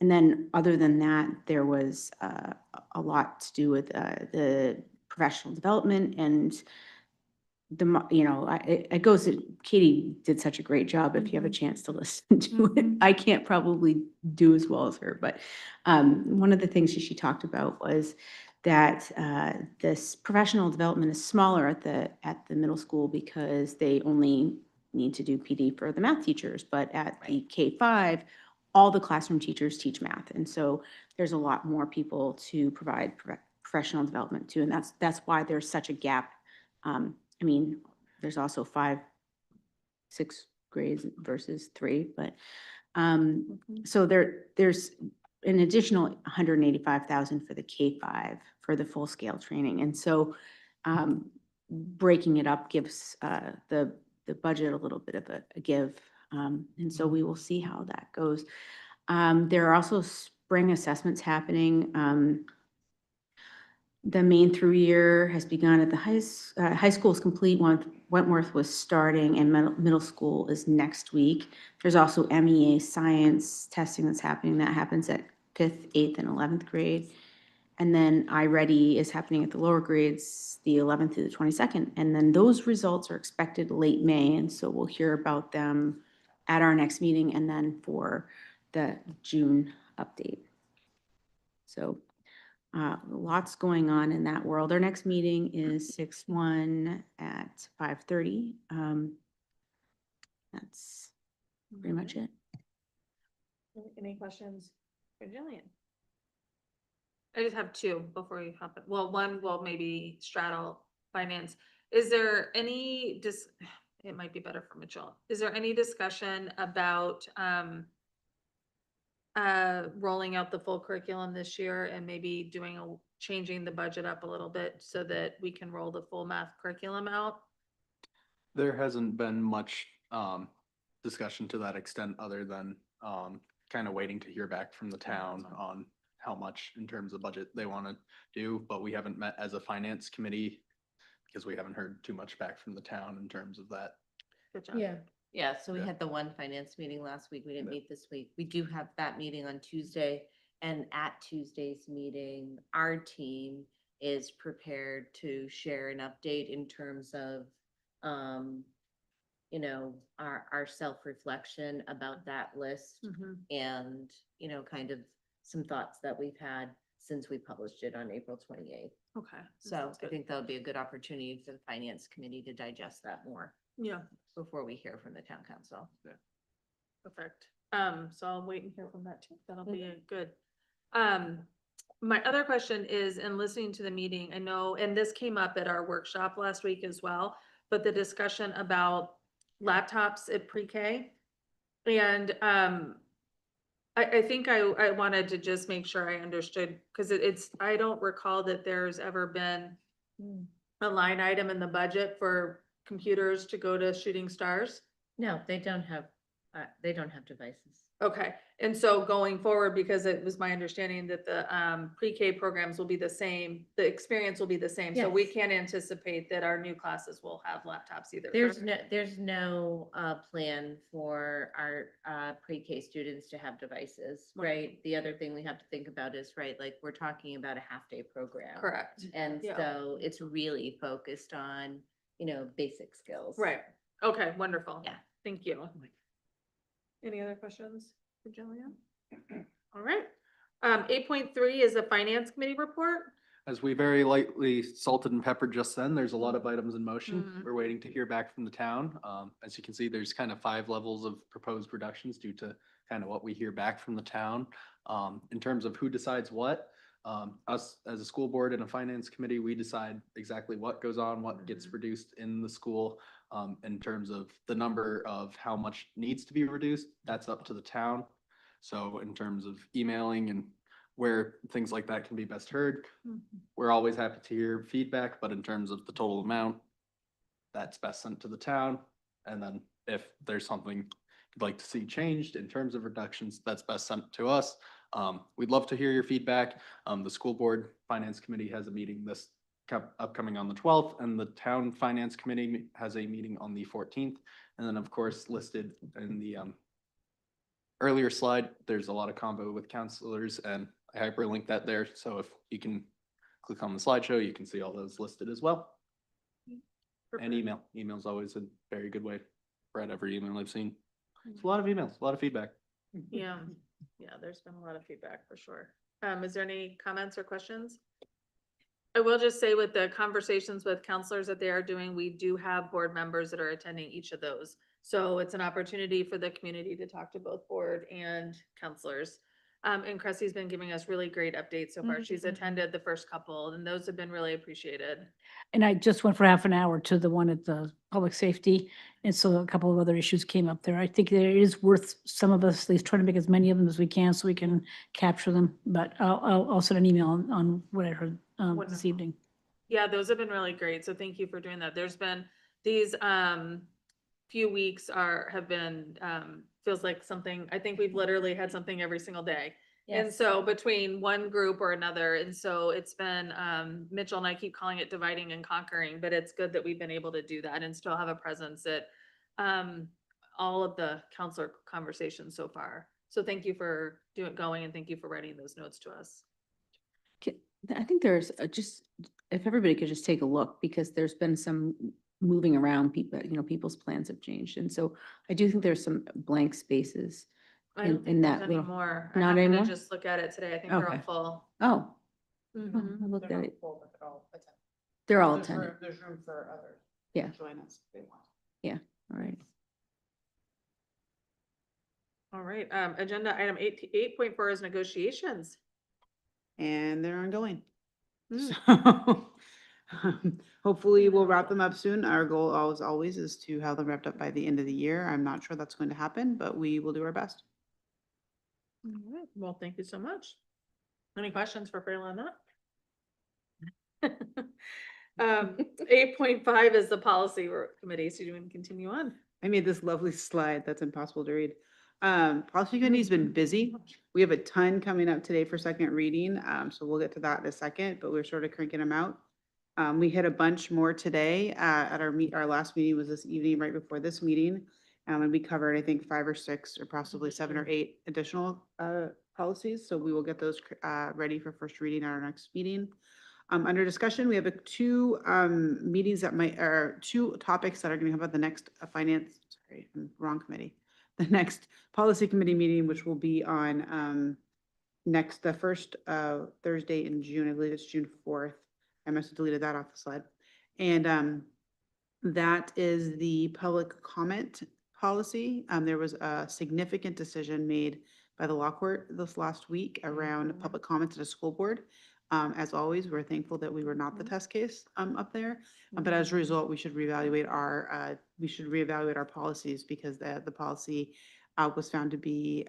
then other than that, there was a lot to do with the professional development and it goes, Katie did such a great job. If you have a chance to listen to it, I can't probably do as well as her, but one of the things she talked about was that this professional development is smaller at the middle school because they only need to do PD for the math teachers, but at the K-5, all the classroom teachers teach math. And so there's a lot more people to provide professional development to, and that's why there's such a gap. I mean, there's also 5, 6 grades versus 3, but so there's an additional $185,000 for the K-5 for the full scale training. And so breaking it up gives the budget a little bit of a give. And so we will see how that goes. There are also spring assessments happening. The main through year has begun at the high school is complete. Wentworth was starting and middle school is next week. There's also MEA science testing that's happening. That happens at 5th, 8th, and 11th grade. And then iReady is happening at the lower grades, the 11th through the 22nd. And then those results are expected late May. And so we'll hear about them at our next meeting and then for the June update. So lots going on in that world. Our next meeting is 6/1 at 5:30. That's pretty much it. Any questions for Jillian? I just have 2 before you hop in. Well, one will maybe straddle finance. Is there any it might be better for Mitchell. Is there any discussion about rolling out the full curriculum this year and maybe doing changing the budget up a little bit so that we can roll the full math curriculum out? There hasn't been much discussion to that extent other than kind of waiting to hear back from the town on how much in terms of budget they want to do, but we haven't met as a finance committee because we haven't heard too much back from the town in terms of that. Good job. Yeah, so we Yeah. had the one finance meeting last week. We didn't meet this week. We do have that meeting on Tuesday. And at Tuesday's meeting, our team is prepared to share an update in terms of, you know, our self-reflection about that list Mhm. and, you know, kind of some thoughts that we've had since we published it on April 28th. Okay. that So sounds I good. think that would be a good opportunity for the finance committee to digest that more Yeah, before we hear from the town council. perfect. So I'll wait and hear from that too. That'll be a good. My other question is, in listening to the meeting, I know, and this came up at our workshop last week as well, but the discussion about laptops at pre-K. And, I think I wanted to just make sure I understood, because it's, I don't recall that there's ever been a line item in the budget for computers to go to Shooting Stars. No, they don't have devices. Okay, and so going forward, because it was my understanding that the pre-K programs will be the same, the experience will be the same, so we Yes. can't anticipate that our new classes will have laptops either. There's no plan for our pre-K students to have devices, right? The other thing we have to think about is, right, like, we're talking about a half-day program. Correct. And Yeah. so it's really focused on, you know, basic skills. Right, okay, wonderful. Yeah. Thank you. Any other questions for Jillian? All right, 8.3 is a finance committee report. As we very lightly salted and peppered just then, there's a lot of items in motion. Mhm. We're waiting to hear back from the town. As you can see, there's kind of 5 levels of proposed reductions due to kind of what we hear back from the town. In terms of who decides what, us as a school board and a finance committee, we decide exactly what goes on, what gets reduced in the school. In terms of the number of how much needs to be reduced, that's up to the town. So in terms of emailing and where things like that can be best heard, we're always happy to hear feedback, but in terms of the total amount, that's best sent to the town. And then if there's something you'd like to see changed in terms of reductions, that's best sent to us. We'd love to hear your feedback. The school board finance committee has a meeting this upcoming on the 12th, and the town finance committee has a meeting on the 14th. And then, of course, listed in the earlier slide, there's a lot of combo with counselors, and I hyperlink that there. So if you can click on the slideshow, you can see all those listed as well. And email. Email's always a very good way. Read every email I've seen. It's a lot of emails, a lot of feedback. Yeah, there's been a lot of feedback for sure. Is there any comments or questions? I will just say, with the conversations with counselors that they are doing, we do have board members that are attending each of those. So it's an opportunity for the community to talk to both board and counselors. And Cressy's been giving us really great updates so far. She's attended the first couple, and those have been really appreciated. And I just went for half an hour to the one at the public safety. And so a couple of other issues came up there. I think it is worth some of us at least trying to make as many of them as we can so we can capture them. But I'll send an email on what I heard this Wonderful. evening. Yeah, those have been really great. So thank you for doing that. There's been these few weeks have been feels like something, I think we've literally had something every single day. And Yes. so between one group or another, and so it's been Mitchell and I keep calling it dividing and conquering, but it's good that we've been able to do that and still have a presence at all of the counselor conversations so far. So thank you for going, and thank you for writing those notes to us. I think there's just, if everybody could just take a look, because there's been some moving around, people, people's plans have changed. And so I do think there's some blank spaces I don't in think there's that any little. more. Not I'm gonna anymore? just look at it today. I think they're all Okay. full. Oh, Mhm. I looked at it. Full, but they're all attended. They're all There's room- attended. There's room for others. Yeah. to Join us if they want. Yeah, all right. All right, agenda item 8.4 is negotiations. And they're ongoing. Mm. So hopefully we'll wrap them up soon. Our goal always is to have them wrapped up by the end of the year. I'm not sure that's going to happen, but we will do our best. All right, well, thank you so much. Any questions for Frayla on that? 8.5 is the policy committee, so do you want to continue on? I made this lovely slide that's impossible to read. Policy committee's been busy. We have a ton coming up today for second reading, so we'll get to that in a second, but we're sort of cranking them out. We hit a bunch more today, at our last meeting was this evening, right before this meeting. And we covered, I think, 5 or 6 or possibly 7 or 8 additional, policies, so we will get those, ready for first reading at our next meeting. Under discussion, we have 2 meetings that or 2 topics that are going to come up at the next wrong committee. The next policy committee meeting, which will be on the first Thursday in June. I believe it's June 4th. I must have deleted that off the slide. And that is the public comment policy. There was a significant decision made by the law court this last week around public comments at a school board. As always, we're thankful that we were not the test case up there. But as a result, we should reevaluate our policies because the policy was found to be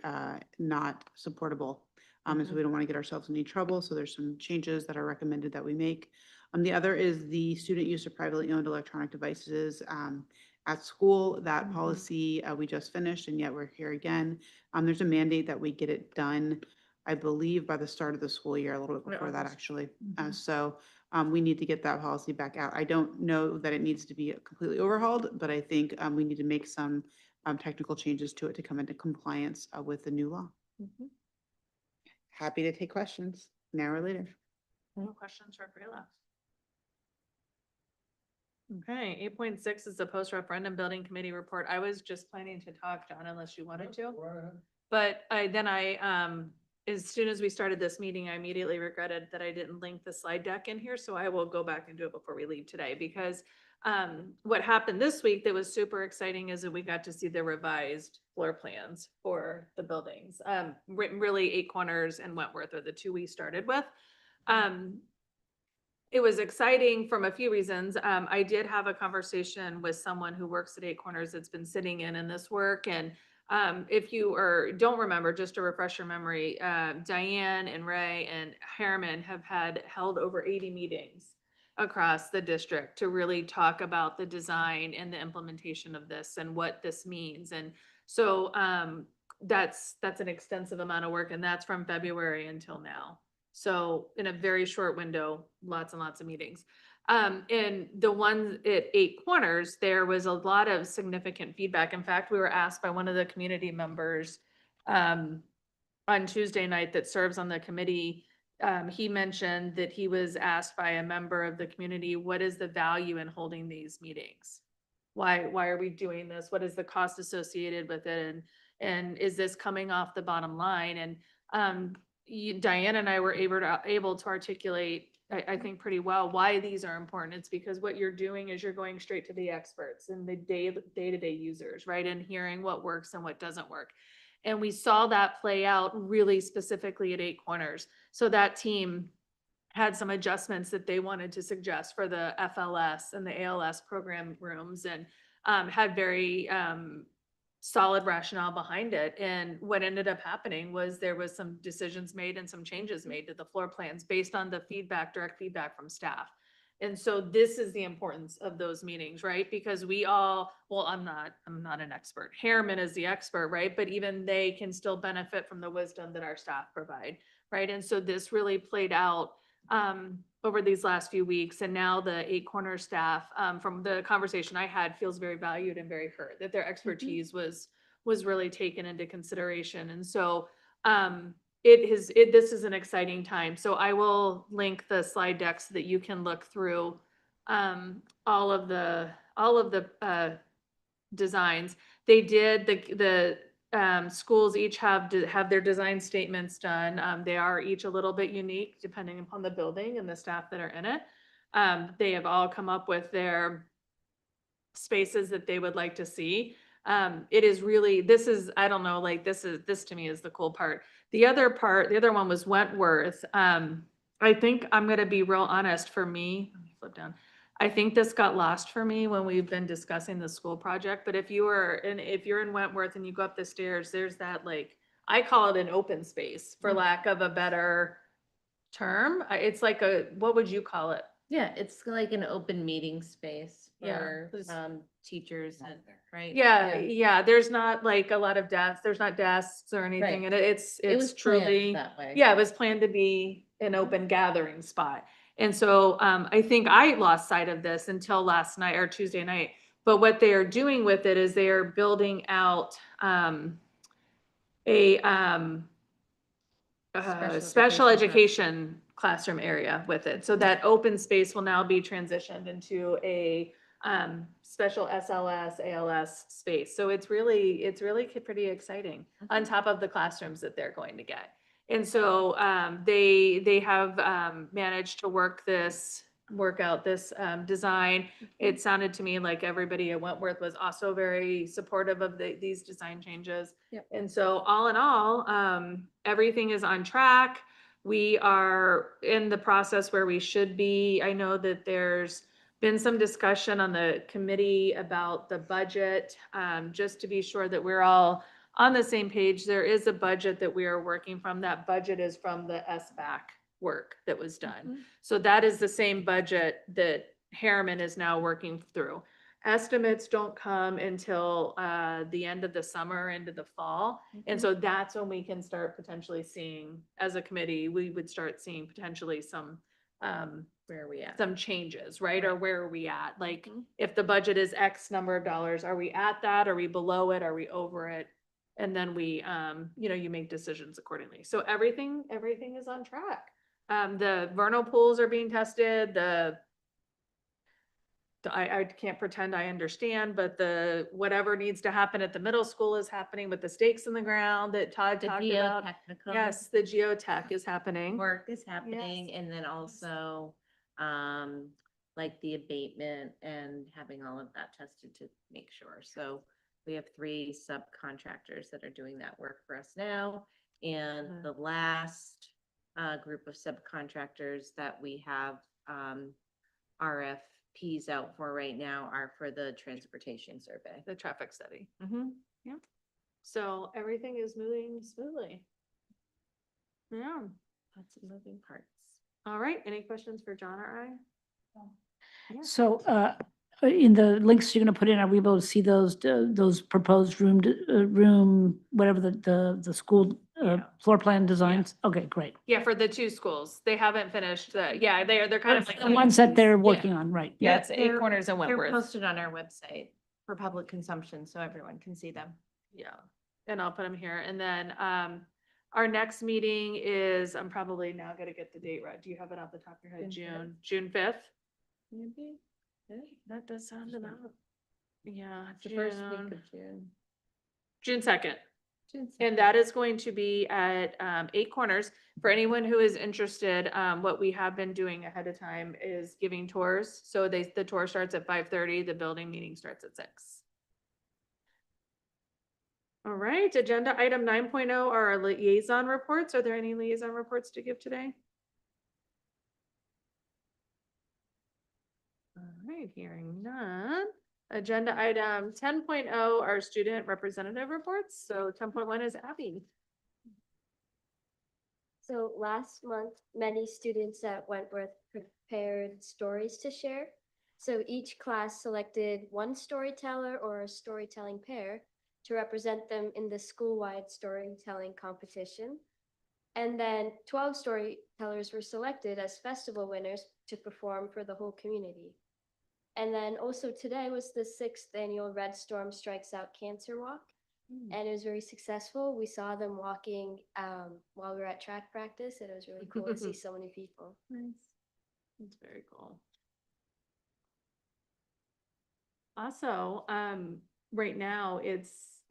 not supportable. And so we don't want to get ourselves in any trouble. So there's some changes that are recommended that we make. The other is the student use of privately owned electronic devices at school. That policy we just finished, and yet we're here again. There's a mandate that we get it done, I believe, by the start of the school year, a little bit before that, actually. So we need to get that policy back out. I don't know that it needs to be completely overhauled, but I think we need to make some technical changes to it to come into compliance with the new law. Happy to take questions now or later. No questions for Freela. Okay, 8.6 is the post-referendum building committee report. I was just planning to talk, John, unless you wanted to. But as soon as we started this meeting, I immediately regretted that I didn't link the slide deck in here, so I will go back and do it before we leave today, because what happened this week that was super exciting is that we got to see the revised floor plans for the buildings. Really, Eight Corners and Wentworth are the 2 we started with. It was exciting from a few reasons. I did have a conversation with someone who works at Eight Corners that's been sitting in this work, and if you don't remember, just to refresh your memory, Diane and Ray and Harriman have held over 80 meetings across the district to really talk about the design and the implementation of this and what this means. And so that's an extensive amount of work, and that's from February until now. So in a very short window, lots and lots of meetings. And the one at Eight Corners, there was a lot of significant feedback. In fact, we were asked by one of the community members on Tuesday night that serves on the committee. He mentioned that he was asked by a member of the community, what is the value in holding these meetings? Why are we doing this? What is the cost associated with it? And is this coming off the bottom line? And Diane and I were able to articulate, I think, pretty well why these are important. It's because what you're doing is you're going straight to the experts and the day-to-day users, right? And hearing what works and what doesn't work. And we saw that play out really specifically at Eight Corners. So that team had some adjustments that they wanted to suggest for the FLS and the ALS program rooms, and had very solid rationale behind it. And what ended up happening was there was some decisions made and some changes made to the floor plans based on the direct feedback from staff. And so this is the importance of those meetings, right? Because I'm not an expert. Harriman is the expert, right? But even they can still benefit from the wisdom that our staff provide, right? And so this really played out over these last few weeks. And now the Eight Corners staff, from the conversation I had, feels very valued and very heard, that their expertise was really taken into consideration. And so this is an exciting time. So I will link the slide deck so that you can look through all of the designs. They did the schools each have their design statements done. They are each a little bit unique depending upon the building and the staff that are in it. They have all come up with their spaces that they would like to see. It is really, this to me is the cool part. The other one was Wentworth. I think I'm going to be real honest, for me, let me flip down. I think this got lost for me when we've been discussing the school project, but if you're in Wentworth and you go up the stairs, there's that, I call it an open space for lack of a better term. It's like what would you call it? Yeah, it's like an open meeting space Yeah, for, there's- teachers and, right? Yeah, there's not like a lot of desks, there's not desks or anything, Right. and it's It was planned truly. that way. Yeah, it was planned to be an open gathering spot. And so I think I lost sight of this until last night or Tuesday night. But what they are doing with it is they are building out a special education classroom area with it. So that open space will now be transitioned into a special SLS, ALS space. So it's really pretty exciting on top of the classrooms that they're going to get. And so they have managed to work out this design. It sounded to me like everybody at Wentworth was also very supportive of these design changes. Yep. And so all in all, everything is on track. We are in the process where we should be. I know that there's been some discussion on the committee about the budget, just to be sure that we're all on the same page. There is a budget that we are working from. That budget is from the SBAC work that was done. So that is the same budget that Harriman is now working through. Estimates don't come until the end of the summer, into the fall. And so that's when we can start potentially seeing, as a committee, we would start seeing potentially some Where are we at? some changes, right? Or where are we at? Like, if the budget is X number of dollars, are we at that? Are we below it? Are we over it? And then we, you make decisions accordingly. So everything is on track. The vernal pools are being tested, I can't pretend I understand, but whatever needs to happen at the middle school is happening with the stakes in the ground that Todd The talked about. geotechnical. Yes, the geotech is happening. Work is happening, and then also, like the abatement and having all of that tested to make sure. So we have 3 subcontractors that are doing that work for us now. And the last group of subcontractors that we have RFPs out for right now are for the transportation survey. The traffic study. Yeah. So everything is moving smoothly. Yeah. Lots of moving parts. All right. Any questions for John or I? Yeah. So, in the links you're gonna put in, are we able to see those proposed room, whatever the school floor plan designs? Okay, great. Yeah, for the 2 schools. They haven't finished they're kind of like. The ones that they're working on, right? Yeah, it's 8 Corners and They're Wentworth. posted on our website for public consumption, so everyone can see them. Yeah, and I'll put them here. And then our next meeting is, I'm probably now gonna get the date right. Do you have it off the top of your head? June 5th? Maybe. That does sound about. Yeah. The first week of June. June 2nd. And that is going to be at 8 Corners. For anyone who is interested, what we have been doing ahead of time is giving tours. So the tour starts at 5:30, the building meeting starts at 6. All right, agenda item 9.0 are our liaison reports. Are there any liaison reports to give today? All right, hearing none. Agenda item 10.0 are student representative reports. So 10.1 is Abby. So last month, many students at Wentworth prepared stories to share. So each class selected one storyteller or a storytelling pair to represent them in the school-wide storytelling competition. And then 12 storytellers were selected as festival winners to perform for the whole community. And then also today was the 6th annual Red Storm Strikes Out Cancer Walk. And it was very successful. We saw them walking while we were at track practice, and it was really cool to see so many people. Nice. That's very cool. Also, right now it's,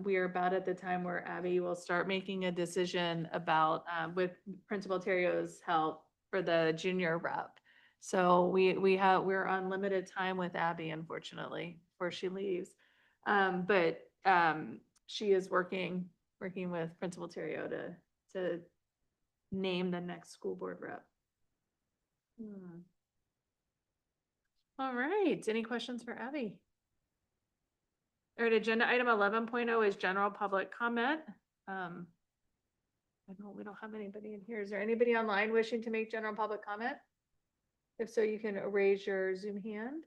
we are about at the time where Abby will start making a decision about, with Principal Terrio's help, for the junior rep. So we're on limited time with Abby, unfortunately, before she leaves. But she is working with Principal Terrio to name the next school board rep. All right, any questions for Abby? All right, agenda item 11.0 is general public comment. We don't have anybody in here. Is there anybody online wishing to make general public comment? If so, you can raise your Zoom hand.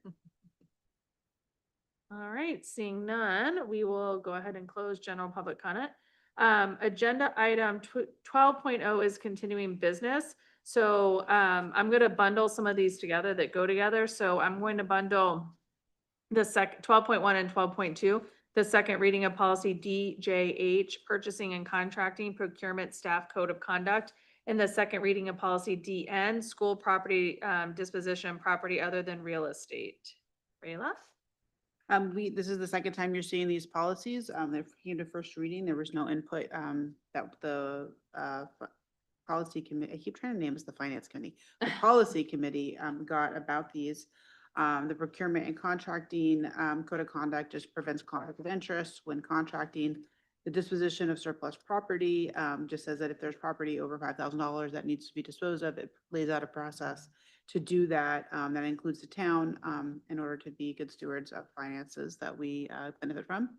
All right, seeing none, we will go ahead and close general public comment. Agenda item 12.0 is continuing business. So I'm going to bundle some of these together that go together. So I'm going to bundle the 12.1 and 12.2, the second reading of policy DJH, purchasing and contracting, procurement, staff code of conduct, and the second reading of policy DN, school property disposition, property other than real estate. Rayla? This is the second time you're seeing these policies. They came to first reading. There was no input, that the, policy committee, I keep trying to name this the finance committee. The policy committee, got about these. The procurement and contracting, code of conduct just prevents conflict of interest when contracting. The disposition of surplus property, just says that if there's property over $5,000 that needs to be disposed of, it lays out a process to do that. That includes the town, in order to be good stewards of finances that we, benefit from.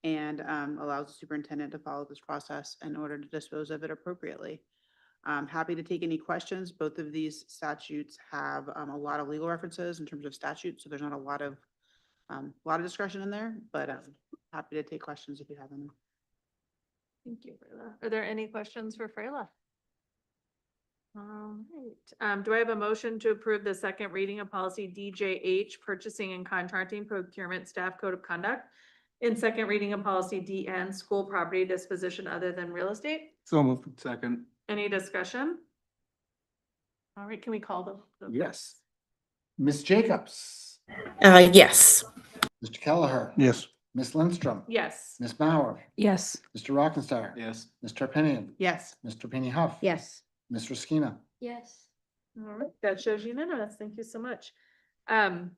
And, allows the superintendent to follow this process in order to dispose of it appropriately. I'm happy to take any questions. Both of these statutes have, a lot of legal references in terms of statutes, so there's not a lot of discussion in there, but happy to take questions if you have any. Thank you, Freyla. Are there any questions for Freyla? All right. Do I have a motion to approve the second reading of policy DJH, purchasing and contracting, procurement, staff code of conduct, and second reading of policy DN, school property disposition other than real estate? So moved. Second. Any discussion? All right, can we call the Yes. Ms. Jacobs? Yes. Mr. Kelleher? Yes. Ms. Lindstrom? Yes. Ms. Mauer? Yes. Mr. Rockenstar? Yes. Mr. Pinion? Yes. Mr. Penny Huff? Yes. Ms. Ruskina? Yes. All right, that shows unanimous. Thank you so much. I'm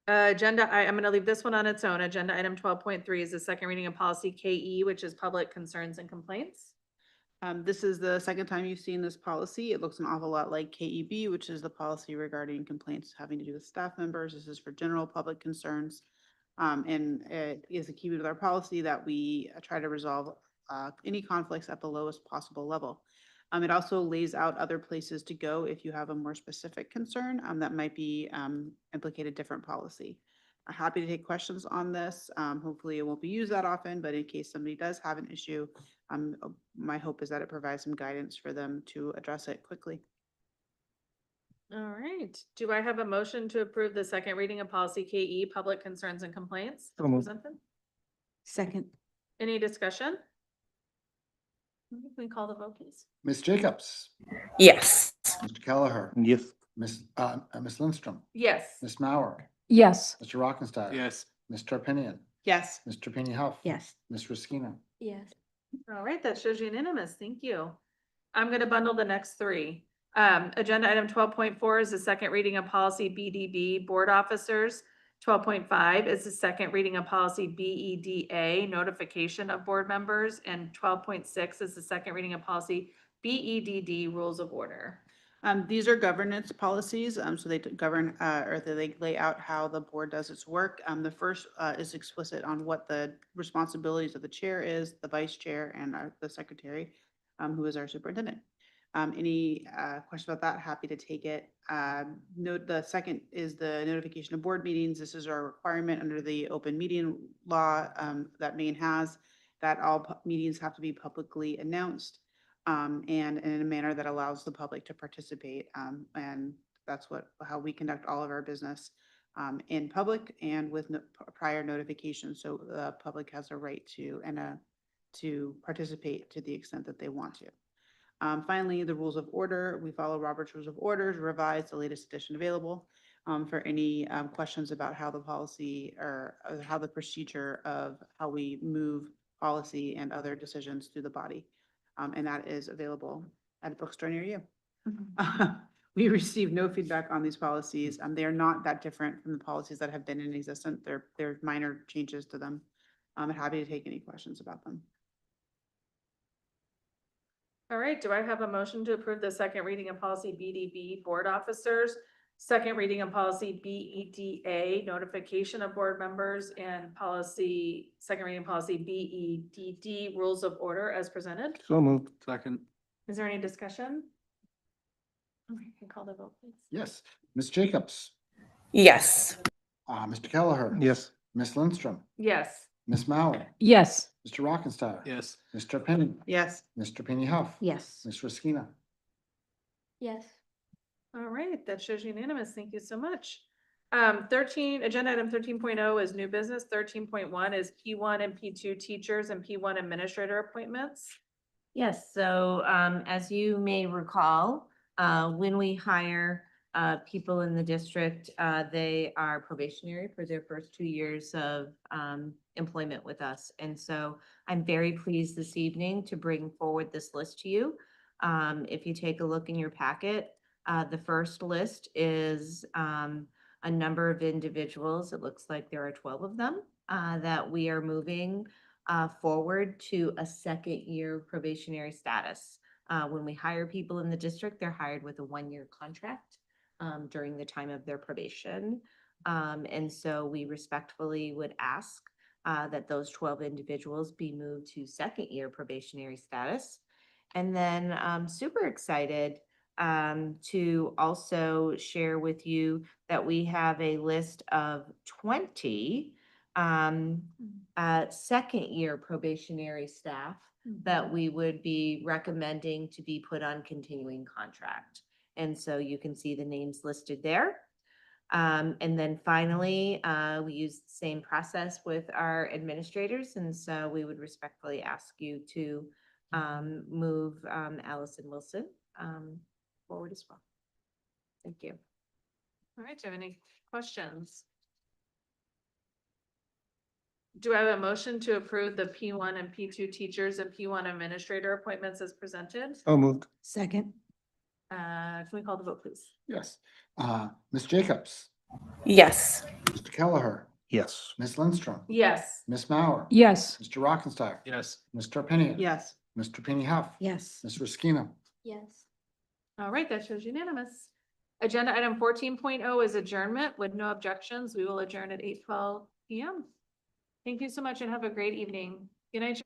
gonna leave this one on its own. Agenda item 12.3 is the second reading of policy KE, which is public concerns and complaints. This is the second time you've seen this policy. It looks an awful lot like KEB, which is the policy regarding complaints having to do with staff members. This is for general public concerns. And it is a key with our policy that we try to resolve any conflicts at the lowest possible level. It also lays out other places to go if you have a more specific concern that might be implicated different policy. I'm happy to take questions on this. Hopefully it won't be used that often, but in case somebody does have an issue, my hope is that it provides some guidance for them to address it quickly. All right. Do I have a motion to approve the second reading of policy KE, public concerns and complaints? So moved. Presented? Second. Any discussion? Can we call the vote, please? Ms. Jacobs? Yes. Mr. Kelleher? Yes. Ms. Lindstrom? Yes. Ms. Mauer? Yes. Mr. Rockenstar? Yes. Mr. Pinion? Yes. Mr. Penny Huff? Yes. Ms. Ruskina? Yes. All right, that shows unanimous. Thank you. I'm gonna bundle the next three. Agenda item 12.4 is the second reading of policy BDB, board officers. 12.5 is the second reading of policy BEDA, notification of board members, and 12.6 is the second reading of policy BEDD, rules of order. These are governance policies, so they govern, or they lay out how the board does its work. The first is explicit on what the responsibilities of the chair is, the vice chair, and the secretary, who is our superintendent. Any question about that? Happy to take it. Note the second is the notification of board meetings. This is our requirement under the open meeting law that Maine has, that all meetings have to be publicly announced. And in a manner that allows the public to participate. And that's how we conduct all of our business in public and with prior notification. So the public has a right to participate to the extent that they want to. Finally, the rules of order. We follow Robert's Rules of Orders, revised, the latest edition available for any questions about how the policy or how the procedure of how we move policy and other decisions through the body. And that is available at a bookstore near you. We received no feedback on these policies. They are not that different from the policies that have been in existence. They're minor changes to them. I'm happy to take any questions about them. All right, do I have a motion to approve the second reading of policy BDB, board officers, second reading of policy BEDA, notification of board members, and second reading policy BEDD, rules of order as presented? So moved. Second. Is there any discussion? Okay, can call the vote, please. Yes. Ms. Jacobs, Yes. Mr. Kelleher. Yes. Ms. Lindstrom, Yes. Ms. Mauer, Yes. Mr. Rockenstein. Yes. Mr. Penny, Yes. Mr. Penny Huff. Yes. Ms. Ruskina. Yes. All right, that shows unanimous. Thank you so much. 13, agenda item 13.0 is new business. 13.1 is P1 and P2 teachers and P1 administrator appointments. Yes, so as you may recall, when we hire people in the district, they are probationary for their first 2 years of employment with us. And so I'm very pleased this evening to bring forward this list to you. If you take a look in your packet, the first list is a number of individuals. It looks like there are 12 of them that we are moving forward to a second year probationary status. When we hire people in the district, they're hired with a 1-year contract during the time of their probation. And so we respectfully would ask that those 12 individuals be moved to second year probationary status. And then I'm super excited to also share with you that we have a list of 20 second year probationary staff that we would be recommending to be put on continuing contract. And so you can see the names listed there. And then finally, we use the same process with our administrators. And so we would respectfully ask you to move Allison Wilson forward as well. Thank you. All right, do you have any questions? Do I have a motion to approve the P1 and P2 teachers and P1 administrator appointments as presented? So moved. Second. Can we call the vote, please? Yes. Ms. Jacobs, Yes. Mr. Kelleher, Yes. Ms. Lindstrom, Yes. Ms. Mauer. Yes. Mr. Rockenstein. Yes. Mr. Penny. Yes. Mr. Penny Huff. Yes. Ms. Ruskina. Yes. All right, that shows unanimous. Agenda item 14.0 is adjournment. With no objections, we will adjourn at 8:12 p.m. Thank you so much and have a great evening. Good night.